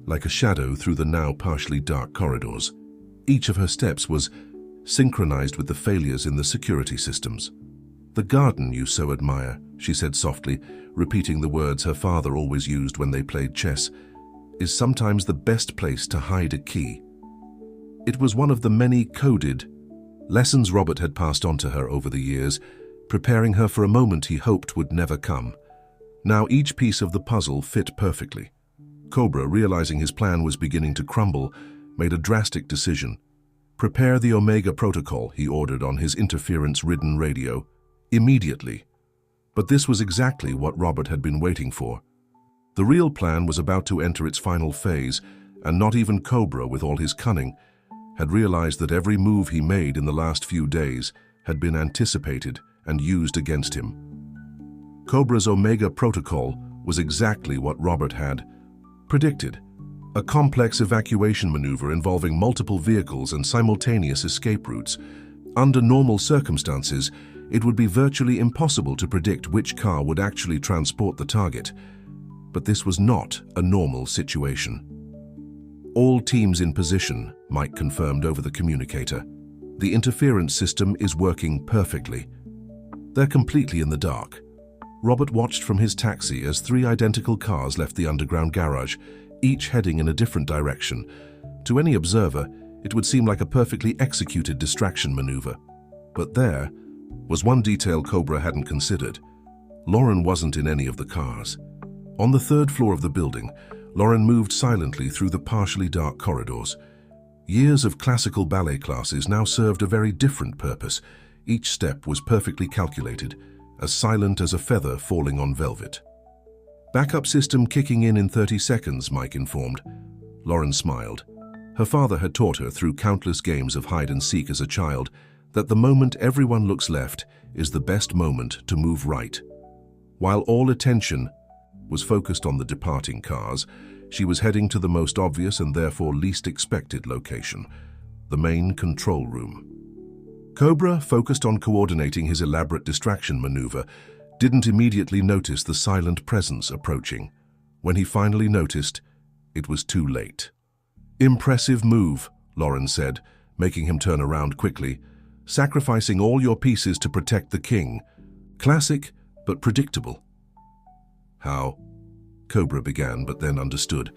like a shadow through the now partially dark corridors. Each of her steps was synchronized with the failures in the security systems. "The garden you so admire," she said softly, repeating the words her father always used when they played chess, "is sometimes the best place to hide a key." It was one of the many coded lessons Robert had passed on to her over the years, preparing her for a moment he hoped would never come. Now each piece of the puzzle fit perfectly. Cobra, realizing his plan was beginning to crumble, made a drastic decision. "Prepare the Omega Protocol," he ordered on his interference-ridden radio. "Immediately." But this was exactly what Robert had been waiting for. The real plan was about to enter its final phase, and not even Cobra, with all his cunning, had realized that every move he made in the last few days had been anticipated and used against him. Cobra's Omega Protocol was exactly what Robert had predicted: a complex evacuation maneuver involving multiple vehicles and simultaneous escape routes. Under normal circumstances, it would be virtually impossible to predict which car would actually transport the target. But this was not a normal situation. "All teams in position," Mike confirmed over the communicator. "The interference system is working perfectly." They're completely in the dark. Robert watched from his taxi as 3 identical cars left the underground garage, each heading in a different direction. To any observer, it would seem like a perfectly executed distraction maneuver. But there was one detail Cobra hadn't considered. Lauren wasn't in any of the cars. On the 3rd floor of the building, Lauren moved silently through the partially dark corridors. Years of classical ballet classes now served a very different purpose. Each step was perfectly calculated, as silent as a feather falling on velvet. "Backup system kicking in 30 seconds, Mike informed. Lauren smiled. Her father had taught her through countless games of hide and seek as a child that the moment everyone looks left is the best moment to move right. While all attention was focused on the departing cars, she was heading to the most obvious and therefore least expected location, the main control room. Cobra, focused on coordinating his elaborate distraction maneuver, didn't immediately notice the silent presence approaching. When he finally noticed, it was too late. "Impressive move," Lauren said, making him turn around quickly. "Sacrificing all your pieces to protect the king. Classic, but predictable." "How?" Cobra began, but then understood.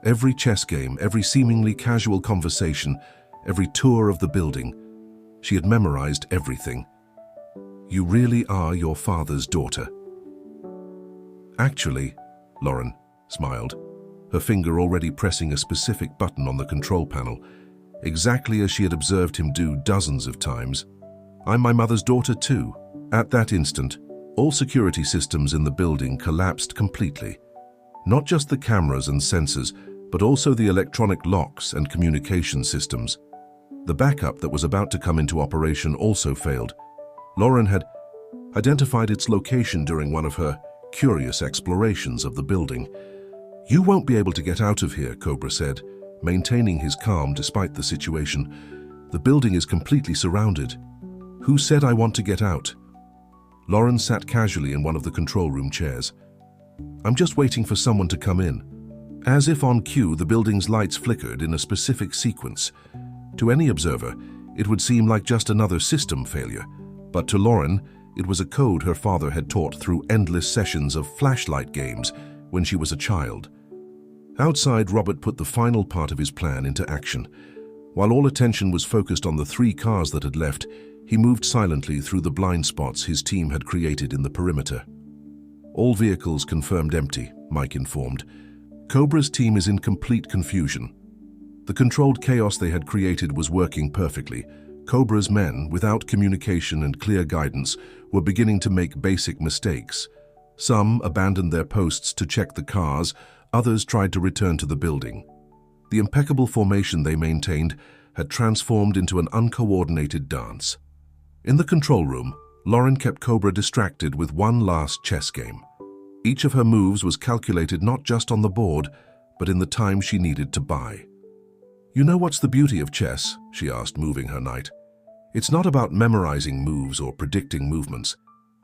Every chess game, every seemingly casual conversation, every tour of the building. She had memorized everything. "You really are your father's daughter." "Actually," Lauren smiled, her finger already pressing a specific button on the control panel, exactly as she had observed him do dozens of times. "I'm my mother's daughter too." At that instant, all security systems in the building collapsed completely. Not just the cameras and sensors, but also the electronic locks and communication systems. The backup that was about to come into operation also failed. Lauren had identified its location during one of her curious explorations of the building. "You won't be able to get out of here," Cobra said, maintaining his calm despite the situation. The building is completely surrounded. Who said I want to get out? Lauren sat casually in one of the control room chairs. I'm just waiting for someone to come in. As if on cue, the building's lights flickered in a specific sequence. To any observer, it would seem like just another system failure. But to Lauren, it was a code her father had taught through endless sessions of flashlight games when she was a child. Outside, Robert put the final part of his plan into action. While all attention was focused on the 3 cars that had left, he moved silently through the blind spots his team had created in the perimeter. All vehicles confirmed empty, Mike informed. Cobra's team is in complete confusion. The controlled chaos they had created was working perfectly. Cobra's men, without communication and clear guidance, were beginning to make basic mistakes. Some abandoned their posts to check the cars, others tried to return to the building. The impeccable formation they maintained had transformed into an uncoordinated dance. In the control room, Lauren kept Cobra distracted with one last chess game. Each of her moves was calculated not just on the board, but in the time she needed to buy. You know what's the beauty of chess? She asked, moving her knight. It's not about memorizing moves or predicting movements.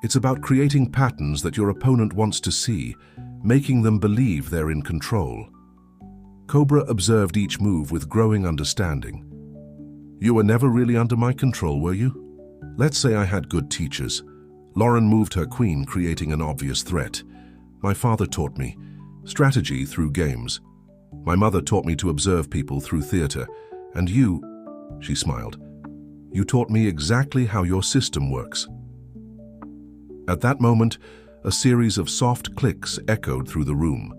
It's about creating patterns that your opponent wants to see, making them believe they're in control. Cobra observed each move with growing understanding. You were never really under my control, were you? Let's say I had good teachers. Lauren moved her queen, creating an obvious threat. My father taught me strategy through games. My mother taught me to observe people through theater. And you, she smiled, you taught me exactly how your system works. At that moment, a series of soft clicks echoed through the room.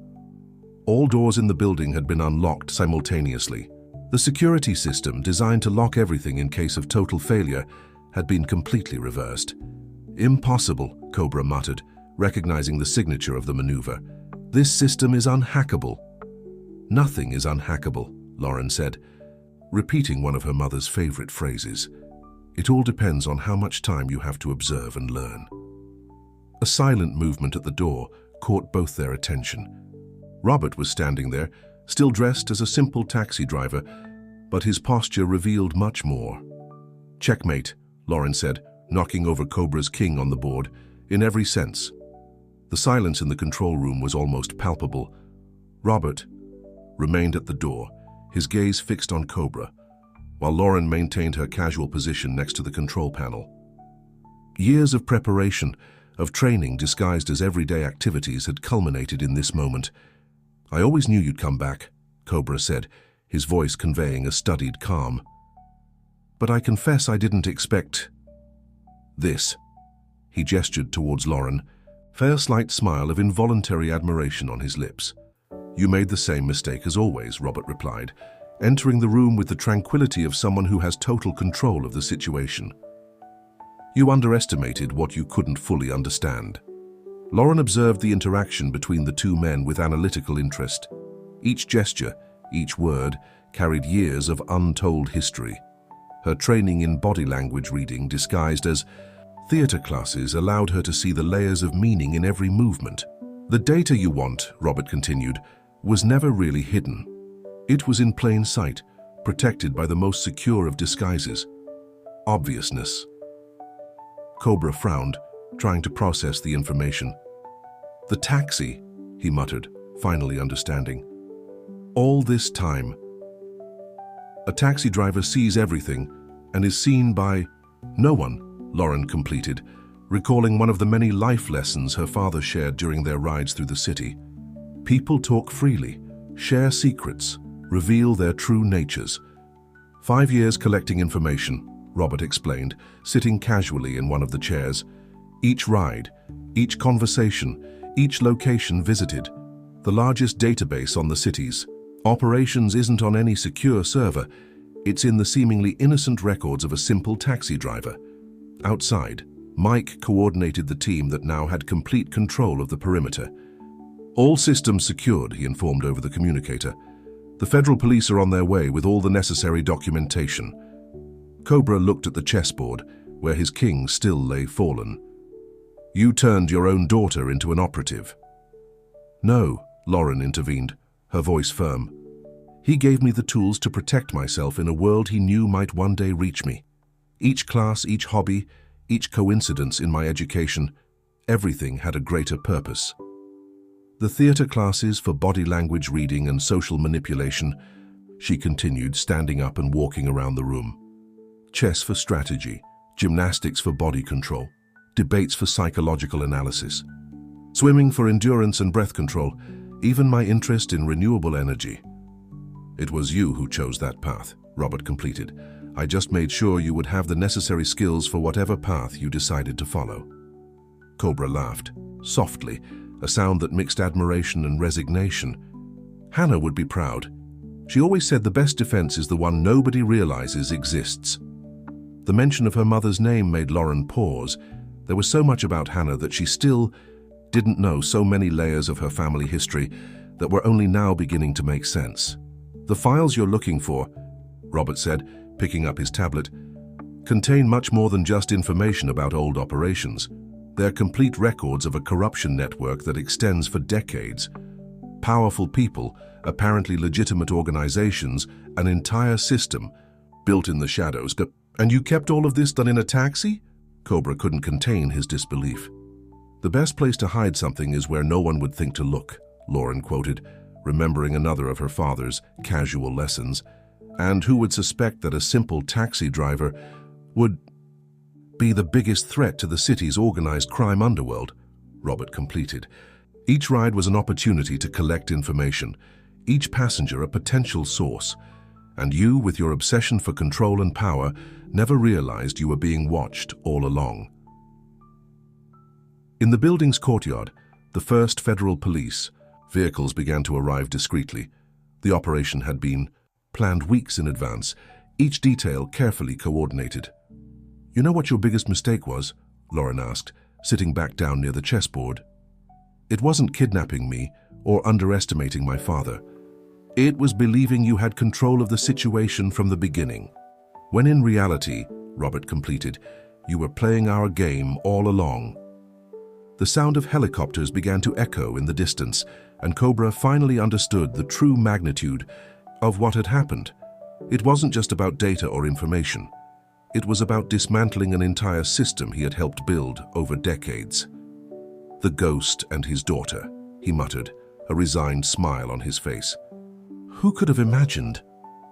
All doors in the building had been unlocked simultaneously. The security system, designed to lock everything in case of total failure, had been completely reversed. Impossible, Cobra muttered, recognizing the signature of the maneuver. This system is unhackable. Nothing is unhackable, Lauren said, repeating one of her mother's favorite phrases. It all depends on how much time you have to observe and learn. A silent movement at the door caught both their attention. Robert was standing there, still dressed as a simple taxi driver, but his posture revealed much more. Checkmate, Lauren said, knocking over Cobra's king on the board, in every sense. The silence in the control room was almost palpable. Robert remained at the door, his gaze fixed on Cobra, while Lauren maintained her casual position next to the control panel. Years of preparation, of training disguised as everyday activities had culminated in this moment. I always knew you'd come back, Cobra said, his voice conveying a studied calm. But I confess I didn't expect this. He gestured towards Lauren, a slight smile of involuntary admiration on his lips. You made the same mistake as always, Robert replied, entering the room with the tranquility of someone who has total control of the situation. You underestimated what you couldn't fully understand. Lauren observed the interaction between the 2 men with analytical interest. Each gesture, each word, carried years of untold history. Her training in body language reading, disguised as theater classes, allowed her to see the layers of meaning in every movement. The data you want, Robert continued, was never really hidden. It was in plain sight, protected by the most secure of disguises. Obviousness. Cobra frowned, trying to process the information. The taxi, he muttered, finally understanding. All this time. A taxi driver sees everything and is seen by no one, Lauren completed, recalling one of the many life lessons her father shared during their rides through the city. People talk freely, share secrets, reveal their true natures. 5 years collecting information, Robert explained, sitting casually in one of the chairs. Each ride, each conversation, each location visited. The largest database on the cities. Operations isn't on any secure server. It's in the seemingly innocent records of a simple taxi driver. Outside, Mike coordinated the team that now had complete control of the perimeter. All systems secured, he informed over the communicator. The federal police are on their way with all the necessary documentation. Cobra looked at the chessboard, where his king still lay fallen. You turned your own daughter into an operative. No, Lauren intervened, her voice firm. He gave me the tools to protect myself in a world he knew might one day reach me. Each class, each hobby, each coincidence in my education, everything had a greater purpose. The theater classes for body language reading and social manipulation, she continued, standing up and walking around the room. Chess for strategy, gymnastics for body control, debates for psychological analysis, swimming for endurance and breath control, even my interest in renewable energy. It was you who chose that path, Robert completed. I just made sure you would have the necessary skills for whatever path you decided to follow. Cobra laughed, softly, a sound that mixed admiration and resignation. Hannah would be proud. She always said the best defense is the one nobody realizes exists. The mention of her mother's name made Lauren pause. There was so much about Hannah that she still didn't know, so many layers of her family history that were only now beginning to make sense. The files you're looking for, Robert said, picking up his tablet, contain much more than just information about old operations. They're complete records of a corruption network that extends for decades. Powerful people, apparently legitimate organizations, an entire system built in the shadows. And you kept all of this done in a taxi? Cobra couldn't contain his disbelief. The best place to hide something is where no one would think to look, Lauren quoted, remembering another of her father's casual lessons. And who would suspect that a simple taxi driver would be the biggest threat to the city's organized crime underworld? Robert completed. Each ride was an opportunity to collect information, each passenger a potential source. And you, with your obsession for control and power, never realized you were being watched all along. In the building's courtyard, the 1st Federal Police, vehicles began to arrive discreetly. The operation had been planned weeks in advance, each detail carefully coordinated. You know what your biggest mistake was? Lauren asked, sitting back down near the chessboard. It wasn't kidnapping me or underestimating my father. It was believing you had control of the situation from the beginning. When in reality, Robert completed, you were playing our game all along. The sound of helicopters began to echo in the distance, and Cobra finally understood the true magnitude of what had happened. It wasn't just about data or information. It was about dismantling an entire system he had helped build over decades. The ghost and his daughter, he muttered, a resigned smile on his face. Who could have imagined?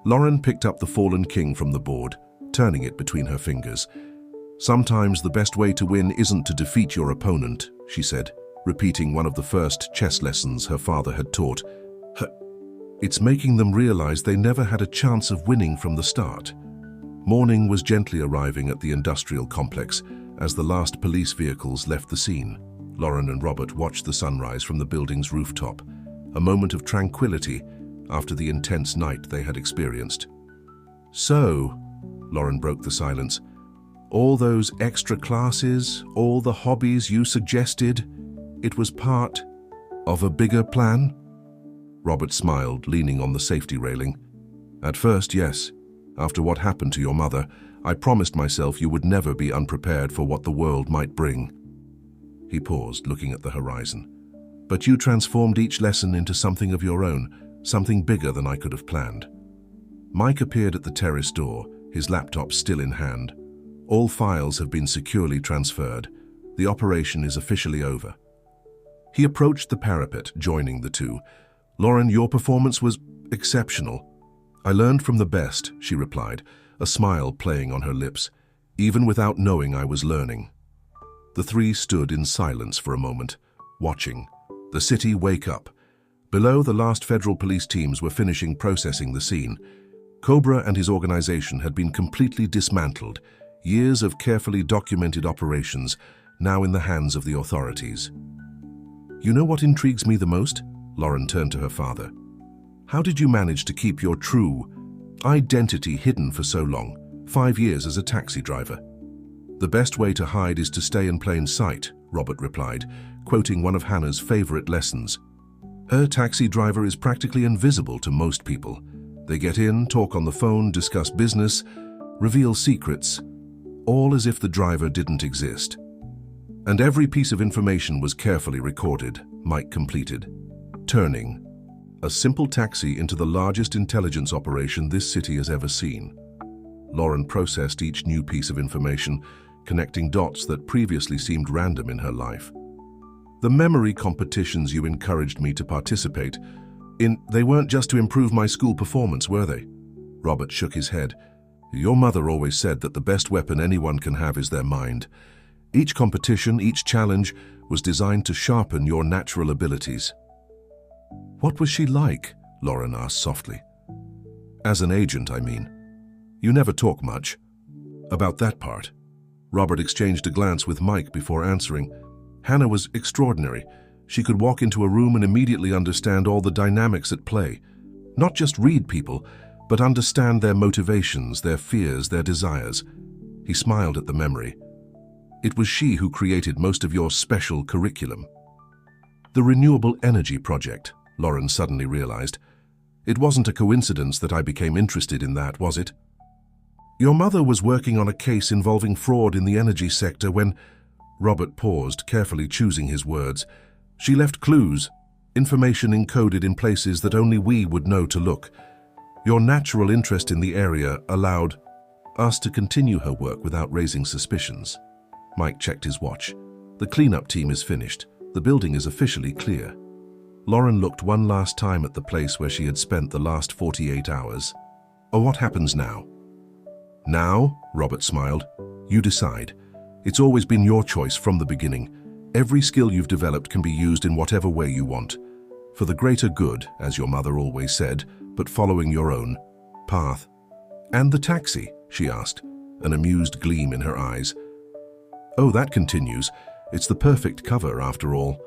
Lauren picked up the fallen king from the board, turning it between her fingers. Sometimes the best way to win isn't to defeat your opponent, she said, repeating one of the first chess lessons her father had taught. It's making them realize they never had a chance of winning from the start. Morning was gently arriving at the industrial complex as the last police vehicles left the scene. Lauren and Robert watched the sunrise from the building's rooftop, a moment of tranquility after the intense night they had experienced. So, Lauren broke the silence, all those extra classes, all the hobbies you suggested, it was part of a bigger plan? Robert smiled, leaning on the safety railing. At first, yes. After what happened to your mother, I promised myself you would never be unprepared for what the world might bring. He paused, looking at the horizon. But you transformed each lesson into something of your own, something bigger than I could have planned. Mike appeared at the terrace door, his laptop still in hand. All files have been securely transferred. The operation is officially over. He approached the parapet, joining the two. Lauren, your performance was exceptional. I learned from the best, she replied, a smile playing on her lips, even without knowing I was learning. The three stood in silence for a moment, watching the city wake up. Below, the last federal police teams were finishing processing the scene. Cobra and his organization had been completely dismantled, years of carefully documented operations now in the hands of the authorities. You know what intrigues me the most? Lauren turned to her father. How did you manage to keep your true identity hidden for so long, 5 years as a taxi driver? The best way to hide is to stay in plain sight, Robert replied, quoting one of Hannah's favorite lessons. A taxi driver is practically invisible to most people. They get in, talk on the phone, discuss business, reveal secrets, all as if the driver didn't exist. And every piece of information was carefully recorded, Mike completed, turning A simple taxi into the largest intelligence operation this city has ever seen. Lauren processed each new piece of information, connecting dots that previously seemed random in her life. The memory competitions you encouraged me to participate in, they weren't just to improve my school performance, were they? Robert shook his head. Your mother always said that the best weapon anyone can have is their mind. Each competition, each challenge, was designed to sharpen your natural abilities. What was she like? Lauren asked softly. As an agent, I mean. You never talk much. About that part. Robert exchanged a glance with Mike before answering. Hannah was extraordinary. She could walk into a room and immediately understand all the dynamics at play. Not just read people, but understand their motivations, their fears, their desires. He smiled at the memory. It was she who created most of your special curriculum. The Renewable Energy Project, Lauren suddenly realized. It wasn't a coincidence that I became interested in that, was it? Your mother was working on a case involving fraud in the energy sector when... Robert paused, carefully choosing his words. She left clues, information encoded in places that only we would know to look. Your natural interest in the area allowed us to continue her work without raising suspicions. Mike checked his watch. The cleanup team is finished. The building is officially clear. Lauren looked one last time at the place where she had spent the last 48 hours. Oh, what happens now? Now, Robert smiled, you decide. It's always been your choice from the beginning. Every skill you've developed can be used in whatever way you want. For the greater good, as your mother always said, but following your own path. And the taxi? She asked, an amused gleam in her eyes. Oh, that continues. It's the perfect cover, after all.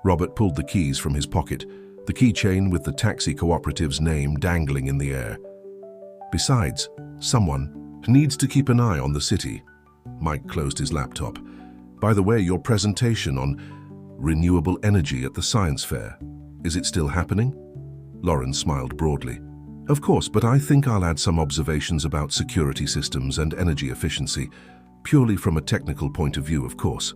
Robert pulled the keys from his pocket, the keychain with the taxi cooperative's name dangling in the air. Besides, someone needs to keep an eye on the city. Mike closed his laptop. By the way, your presentation on renewable energy at the science fair, is it still happening? Lauren smiled broadly. Of course, but I think I'll add some observations about security systems and energy efficiency, purely from a technical point of view, of course.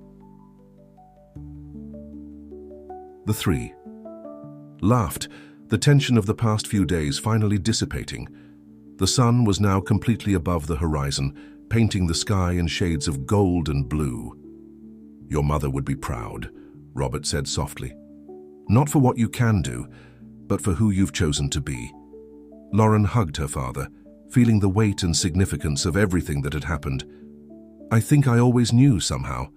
The three laughed, the tension of the past few days finally dissipating. The sun was now completely above the horizon, painting the sky in shades of gold and blue. Your mother would be proud, Robert said softly. Not for what you can do, but for who you've chosen to be. Lauren hugged her father, feeling the weight and significance of everything that had happened. I think I always knew somehow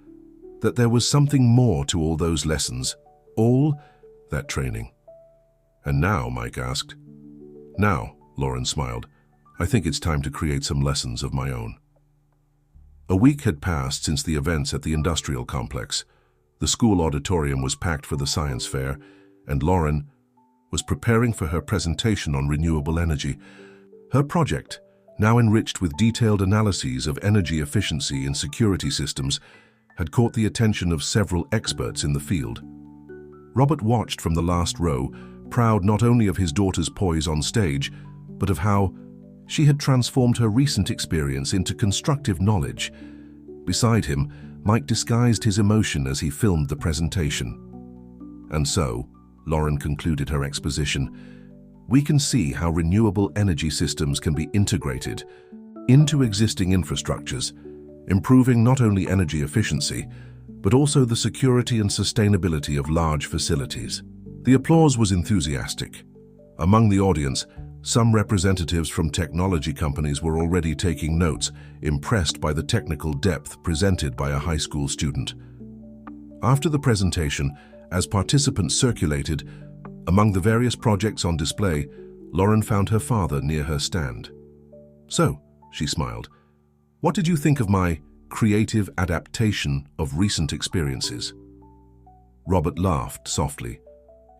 that there was something more to all those lessons, all that training. And now, Mike asked. Now, Lauren smiled. I think it's time to create some lessons of my own. A week had passed since the events at the industrial complex. The school auditorium was packed for the science fair, and Lauren was preparing for her presentation on renewable energy. Her project, now enriched with detailed analyses of energy efficiency in security systems, had caught the attention of several experts in the field. Robert watched from the last row, proud not only of his daughter's poise on stage, but of how she had transformed her recent experience into constructive knowledge. Beside him, Mike disguised his emotion as he filmed the presentation. And so, Lauren concluded her exposition, we can see how renewable energy systems can be integrated into existing infrastructures, improving not only energy efficiency, but also the security and sustainability of large facilities. The applause was enthusiastic. Among the audience, some representatives from technology companies were already taking notes, impressed by the technical depth presented by a high school student. After the presentation, as participants circulated among the various projects on display, Lauren found her father near her stand. So, she smiled, what did you think of my creative adaptation of recent experiences? Robert laughed softly.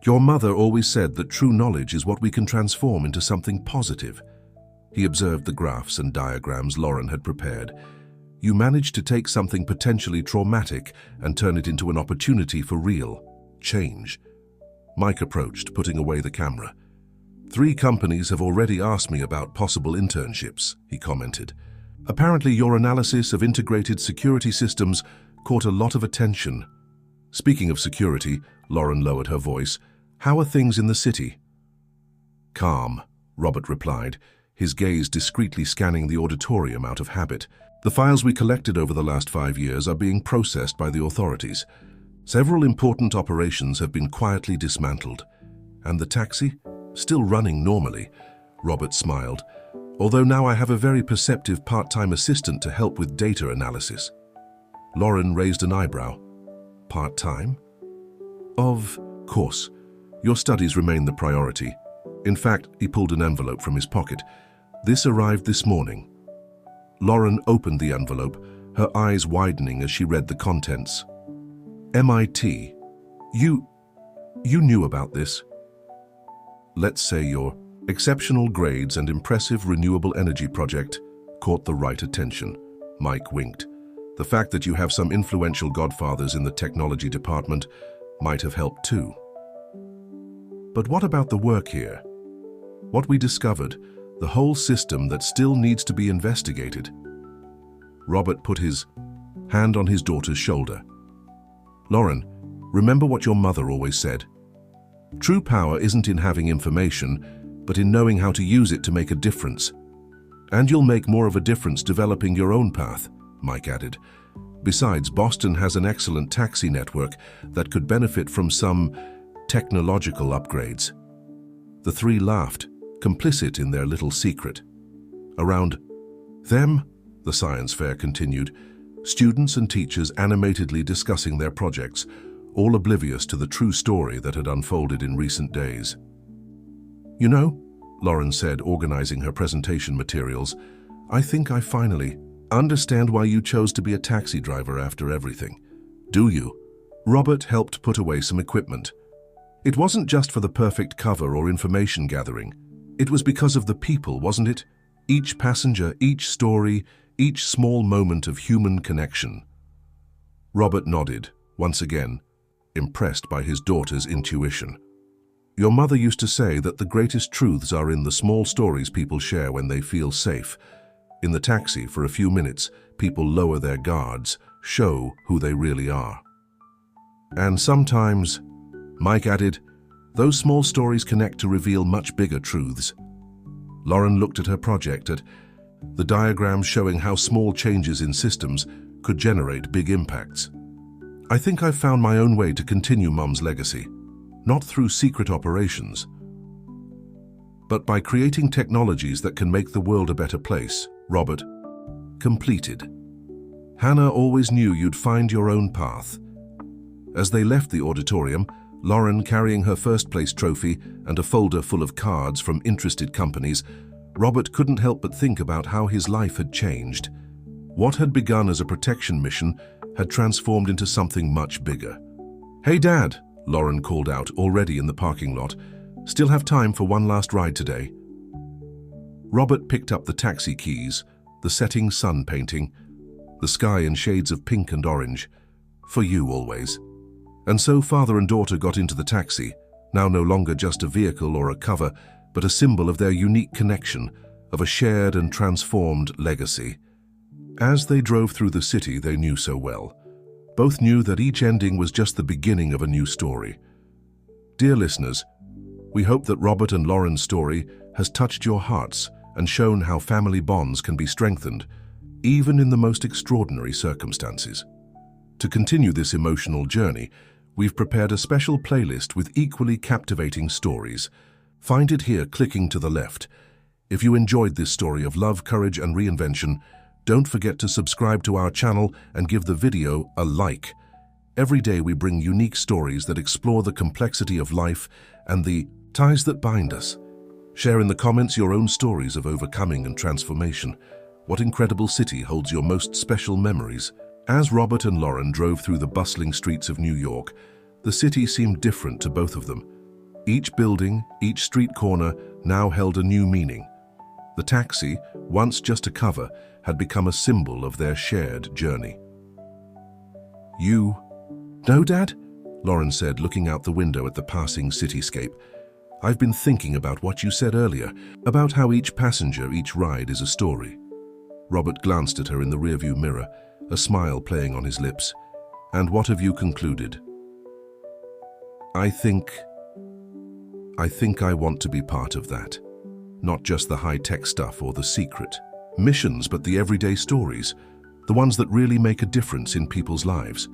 Your mother always said that true knowledge is what we can transform into something positive. He observed the graphs and diagrams Lauren had prepared. You managed to take something potentially traumatic and turn it into an opportunity for real change. Mike approached, putting away the camera. 3 companies have already asked me about possible internships, he commented. Apparently your analysis of integrated security systems caught a lot of attention. Speaking of security, Lauren lowered her voice. How are things in the city? Calm, Robert replied, his gaze discreetly scanning the auditorium out of habit. The files we collected over the last 5 years are being processed by the authorities. Several important operations have been quietly dismantled. And the taxi? Still running normally, Robert smiled. Although now I have a very perceptive part-time assistant to help with data analysis. Lauren raised an eyebrow. Part-time? Of course. Your studies remain the priority. In fact, he pulled an envelope from his pocket. This arrived this morning. Lauren opened the envelope, her eyes widening as she read the contents. MIT. You knew about this? Let's say your exceptional grades and impressive renewable energy project caught the right attention. Mike winked. The fact that you have some influential godfathers in the technology department might have helped too. But what about the work here? What we discovered, the whole system that still needs to be investigated. Robert put his hand on his daughter's shoulder. Lauren, remember what your mother always said. True power isn't in having information, but in knowing how to use it to make a difference. And you'll make more of a difference developing your own path, Mike added. Besides, Boston has an excellent taxi network that could benefit from some technological upgrades. The three laughed, complicit in their little secret. Around them, the science fair continued, students and teachers animatedly discussing their projects, all oblivious to the true story that had unfolded in recent days. You know, Lauren said, organizing her presentation materials, I think I finally understand why you chose to be a taxi driver after everything. Do you? Robert helped put away some equipment. It wasn't just for the perfect cover or information gathering. It was because of the people, wasn't it? Each passenger, each story, each small moment of human connection. Robert nodded, once again, impressed by his daughter's intuition. Your mother used to say that the greatest truths are in the small stories people share when they feel safe. In the taxi, for a few minutes, people lower their guards, show who they really are. And sometimes, Mike added, those small stories connect to reveal much bigger truths. Lauren looked at her project, at the diagram showing how small changes in systems could generate big impacts. I think I've found my own way to continue Mum's legacy, not through secret operations, but by creating technologies that can make the world a better place, Robert completed. Hannah always knew you'd find your own path. As they left the auditorium, Lauren carrying her first-place trophy and a folder full of cards from interested companies, Robert couldn't help but think about how his life had changed. What had begun as a protection mission had transformed into something much bigger. Hey, Dad, Lauren called out, already in the parking lot. Still have time for one last ride today? Robert picked up the taxi keys, the setting sun painting, the sky in shades of pink and orange. For you always. And so father and daughter got into the taxi, now no longer just a vehicle or a cover, but a symbol of their unique connection, of a shared and transformed legacy. As they drove through the city they knew so well, both knew that each ending was just the beginning of a new story. Dear listeners, we hope that Robert and Lauren's story has touched your hearts and shown how family bonds can be strengthened, even in the most extraordinary circumstances. To continue this emotional journey, we've prepared a special playlist with equally captivating stories. Find it here clicking to the left. If you enjoyed this story of love, courage, and reinvention, don't forget to subscribe to our channel and give the video a like. Every day we bring unique stories that explore the complexity of life and the ties that bind us. Share in the comments your own stories of overcoming and transformation. What incredible city holds your most special memories? As Robert and Lauren drove through the bustling streets of New York, the city seemed different to both of them. Each building, each street corner now held a new meaning. The taxi, once just a cover, had become a symbol of their shared journey. You know, Dad? Lauren said, looking out the window at the passing cityscape. I've been thinking about what you said earlier, about how each passenger, each ride is a story. Robert glanced at her in the rearview mirror, a smile playing on his lips. And what have you concluded? I think I think I want to be part of that. Not just the high-tech stuff or the secret missions, but the everyday stories, the ones that really make a difference in people's lives.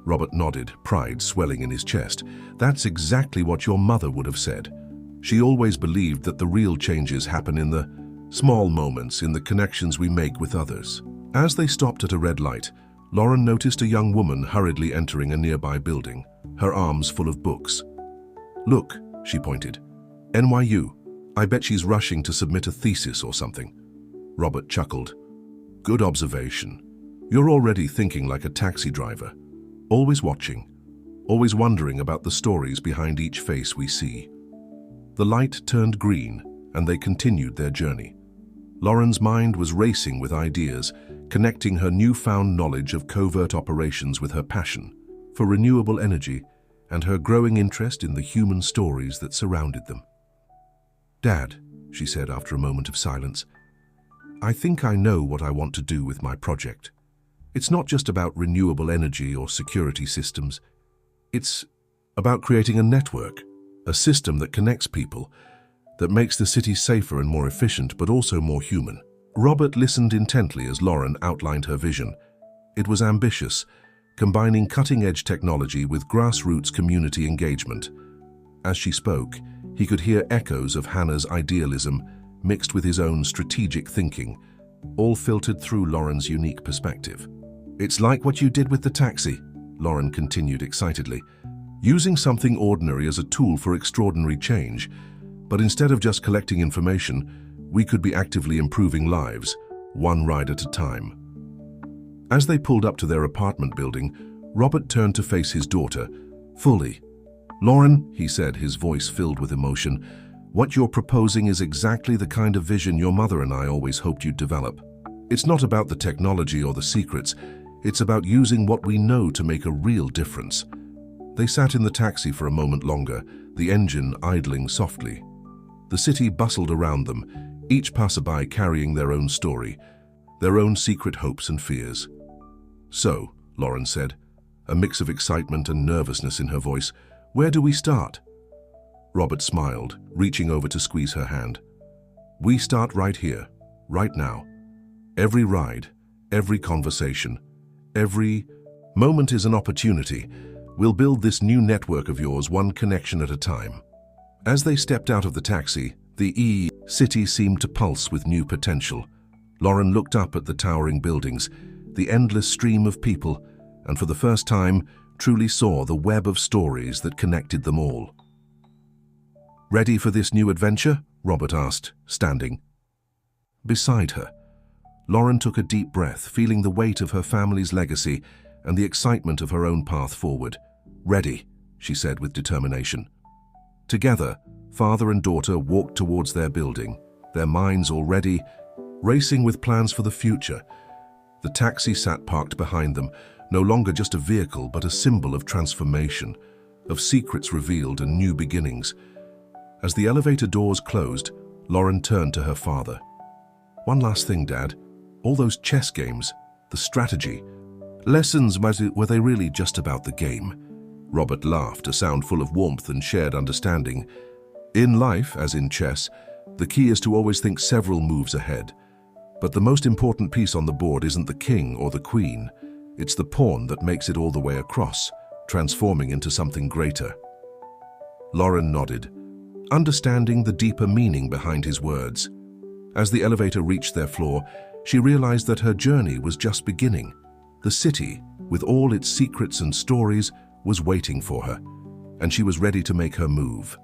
Robert nodded, pride swelling in his chest. That's exactly what your mother would have said. She always believed that the real changes happen in the small moments, in the connections we make with others. As they stopped at a red light, Lauren noticed a young woman hurriedly entering a nearby building, her arms full of books. "Look," she pointed. "NYU. I bet she's rushing to submit a thesis or something." Robert chuckled. "Good observation. You're already thinking like a taxi driver. Always watching, always wondering about the stories behind each face we see." The light turned green, and they continued their journey. Lauren's mind was racing with ideas, connecting her newfound knowledge of covert operations with her passion for renewable energy and her growing interest in the human stories that surrounded them. "Dad," she said after a moment of silence, "I think I know what I want to do with my project. It's not just about renewable energy or security systems. It's about creating a network, a system that connects people, that makes the city safer and more efficient, but also more human." Robert listened intently as Lauren outlined her vision. It was ambitious, combining cutting-edge technology with grassroots community engagement. As she spoke, he could hear echoes of Hannah's idealism mixed with his own strategic thinking, all filtered through Lauren's unique perspective. "It's like what you did with the taxi," Lauren continued excitedly, "using something ordinary as a tool for extraordinary change. But instead of just collecting information, we could be actively improving lives, one ride at a time." As they pulled up to their apartment building, Robert turned to face his daughter, fully. "Lauren," he said, his voice filled with emotion, "what you're proposing is exactly the kind of vision your mother and I always hoped you'd develop. It's not about the technology or the secrets. It's about using what we know to make a real difference." They sat in the taxi for a moment longer, the engine idling softly. The city bustled around them, each passerby carrying their own story, their own secret hopes and fears. "So," Lauren said, a mix of excitement and nervousness in her voice, "where do we start?" Robert smiled, reaching over to squeeze her hand. "We start right here, right now. Every ride, every conversation, every moment is an opportunity. We'll build this new network of yours one connection at a time." As they stepped out of the taxi, the city seemed to pulse with new potential. Lauren looked up at the towering buildings, the endless stream of people, and for the first time, truly saw the web of stories that connected them all. "Ready for this new adventure?" Robert asked, standing beside her. Lauren took a deep breath, feeling the weight of her family's legacy and the excitement of her own path forward. "Ready," she said with determination. Together, father and daughter walked towards their building, their minds already racing with plans for the future. The taxi sat parked behind them, no longer just a vehicle, but a symbol of transformation, of secrets revealed and new beginnings. As the elevator doors closed, Lauren turned to her father. "One last thing, Dad. All those chess games, the strategy, lessons, were they really just about the game?" Robert laughed, a sound full of warmth and shared understanding. "In life, as in chess, the key is to always think several moves ahead. But the most important piece on the board isn't the king or the queen. It's the pawn that makes it all the way across, transforming into something greater." Lauren nodded, understanding the deeper meaning behind his words. As the elevator reached their floor, she realized that her journey was just beginning. The city, with all its secrets and stories, was waiting for her, and she was ready to make her move.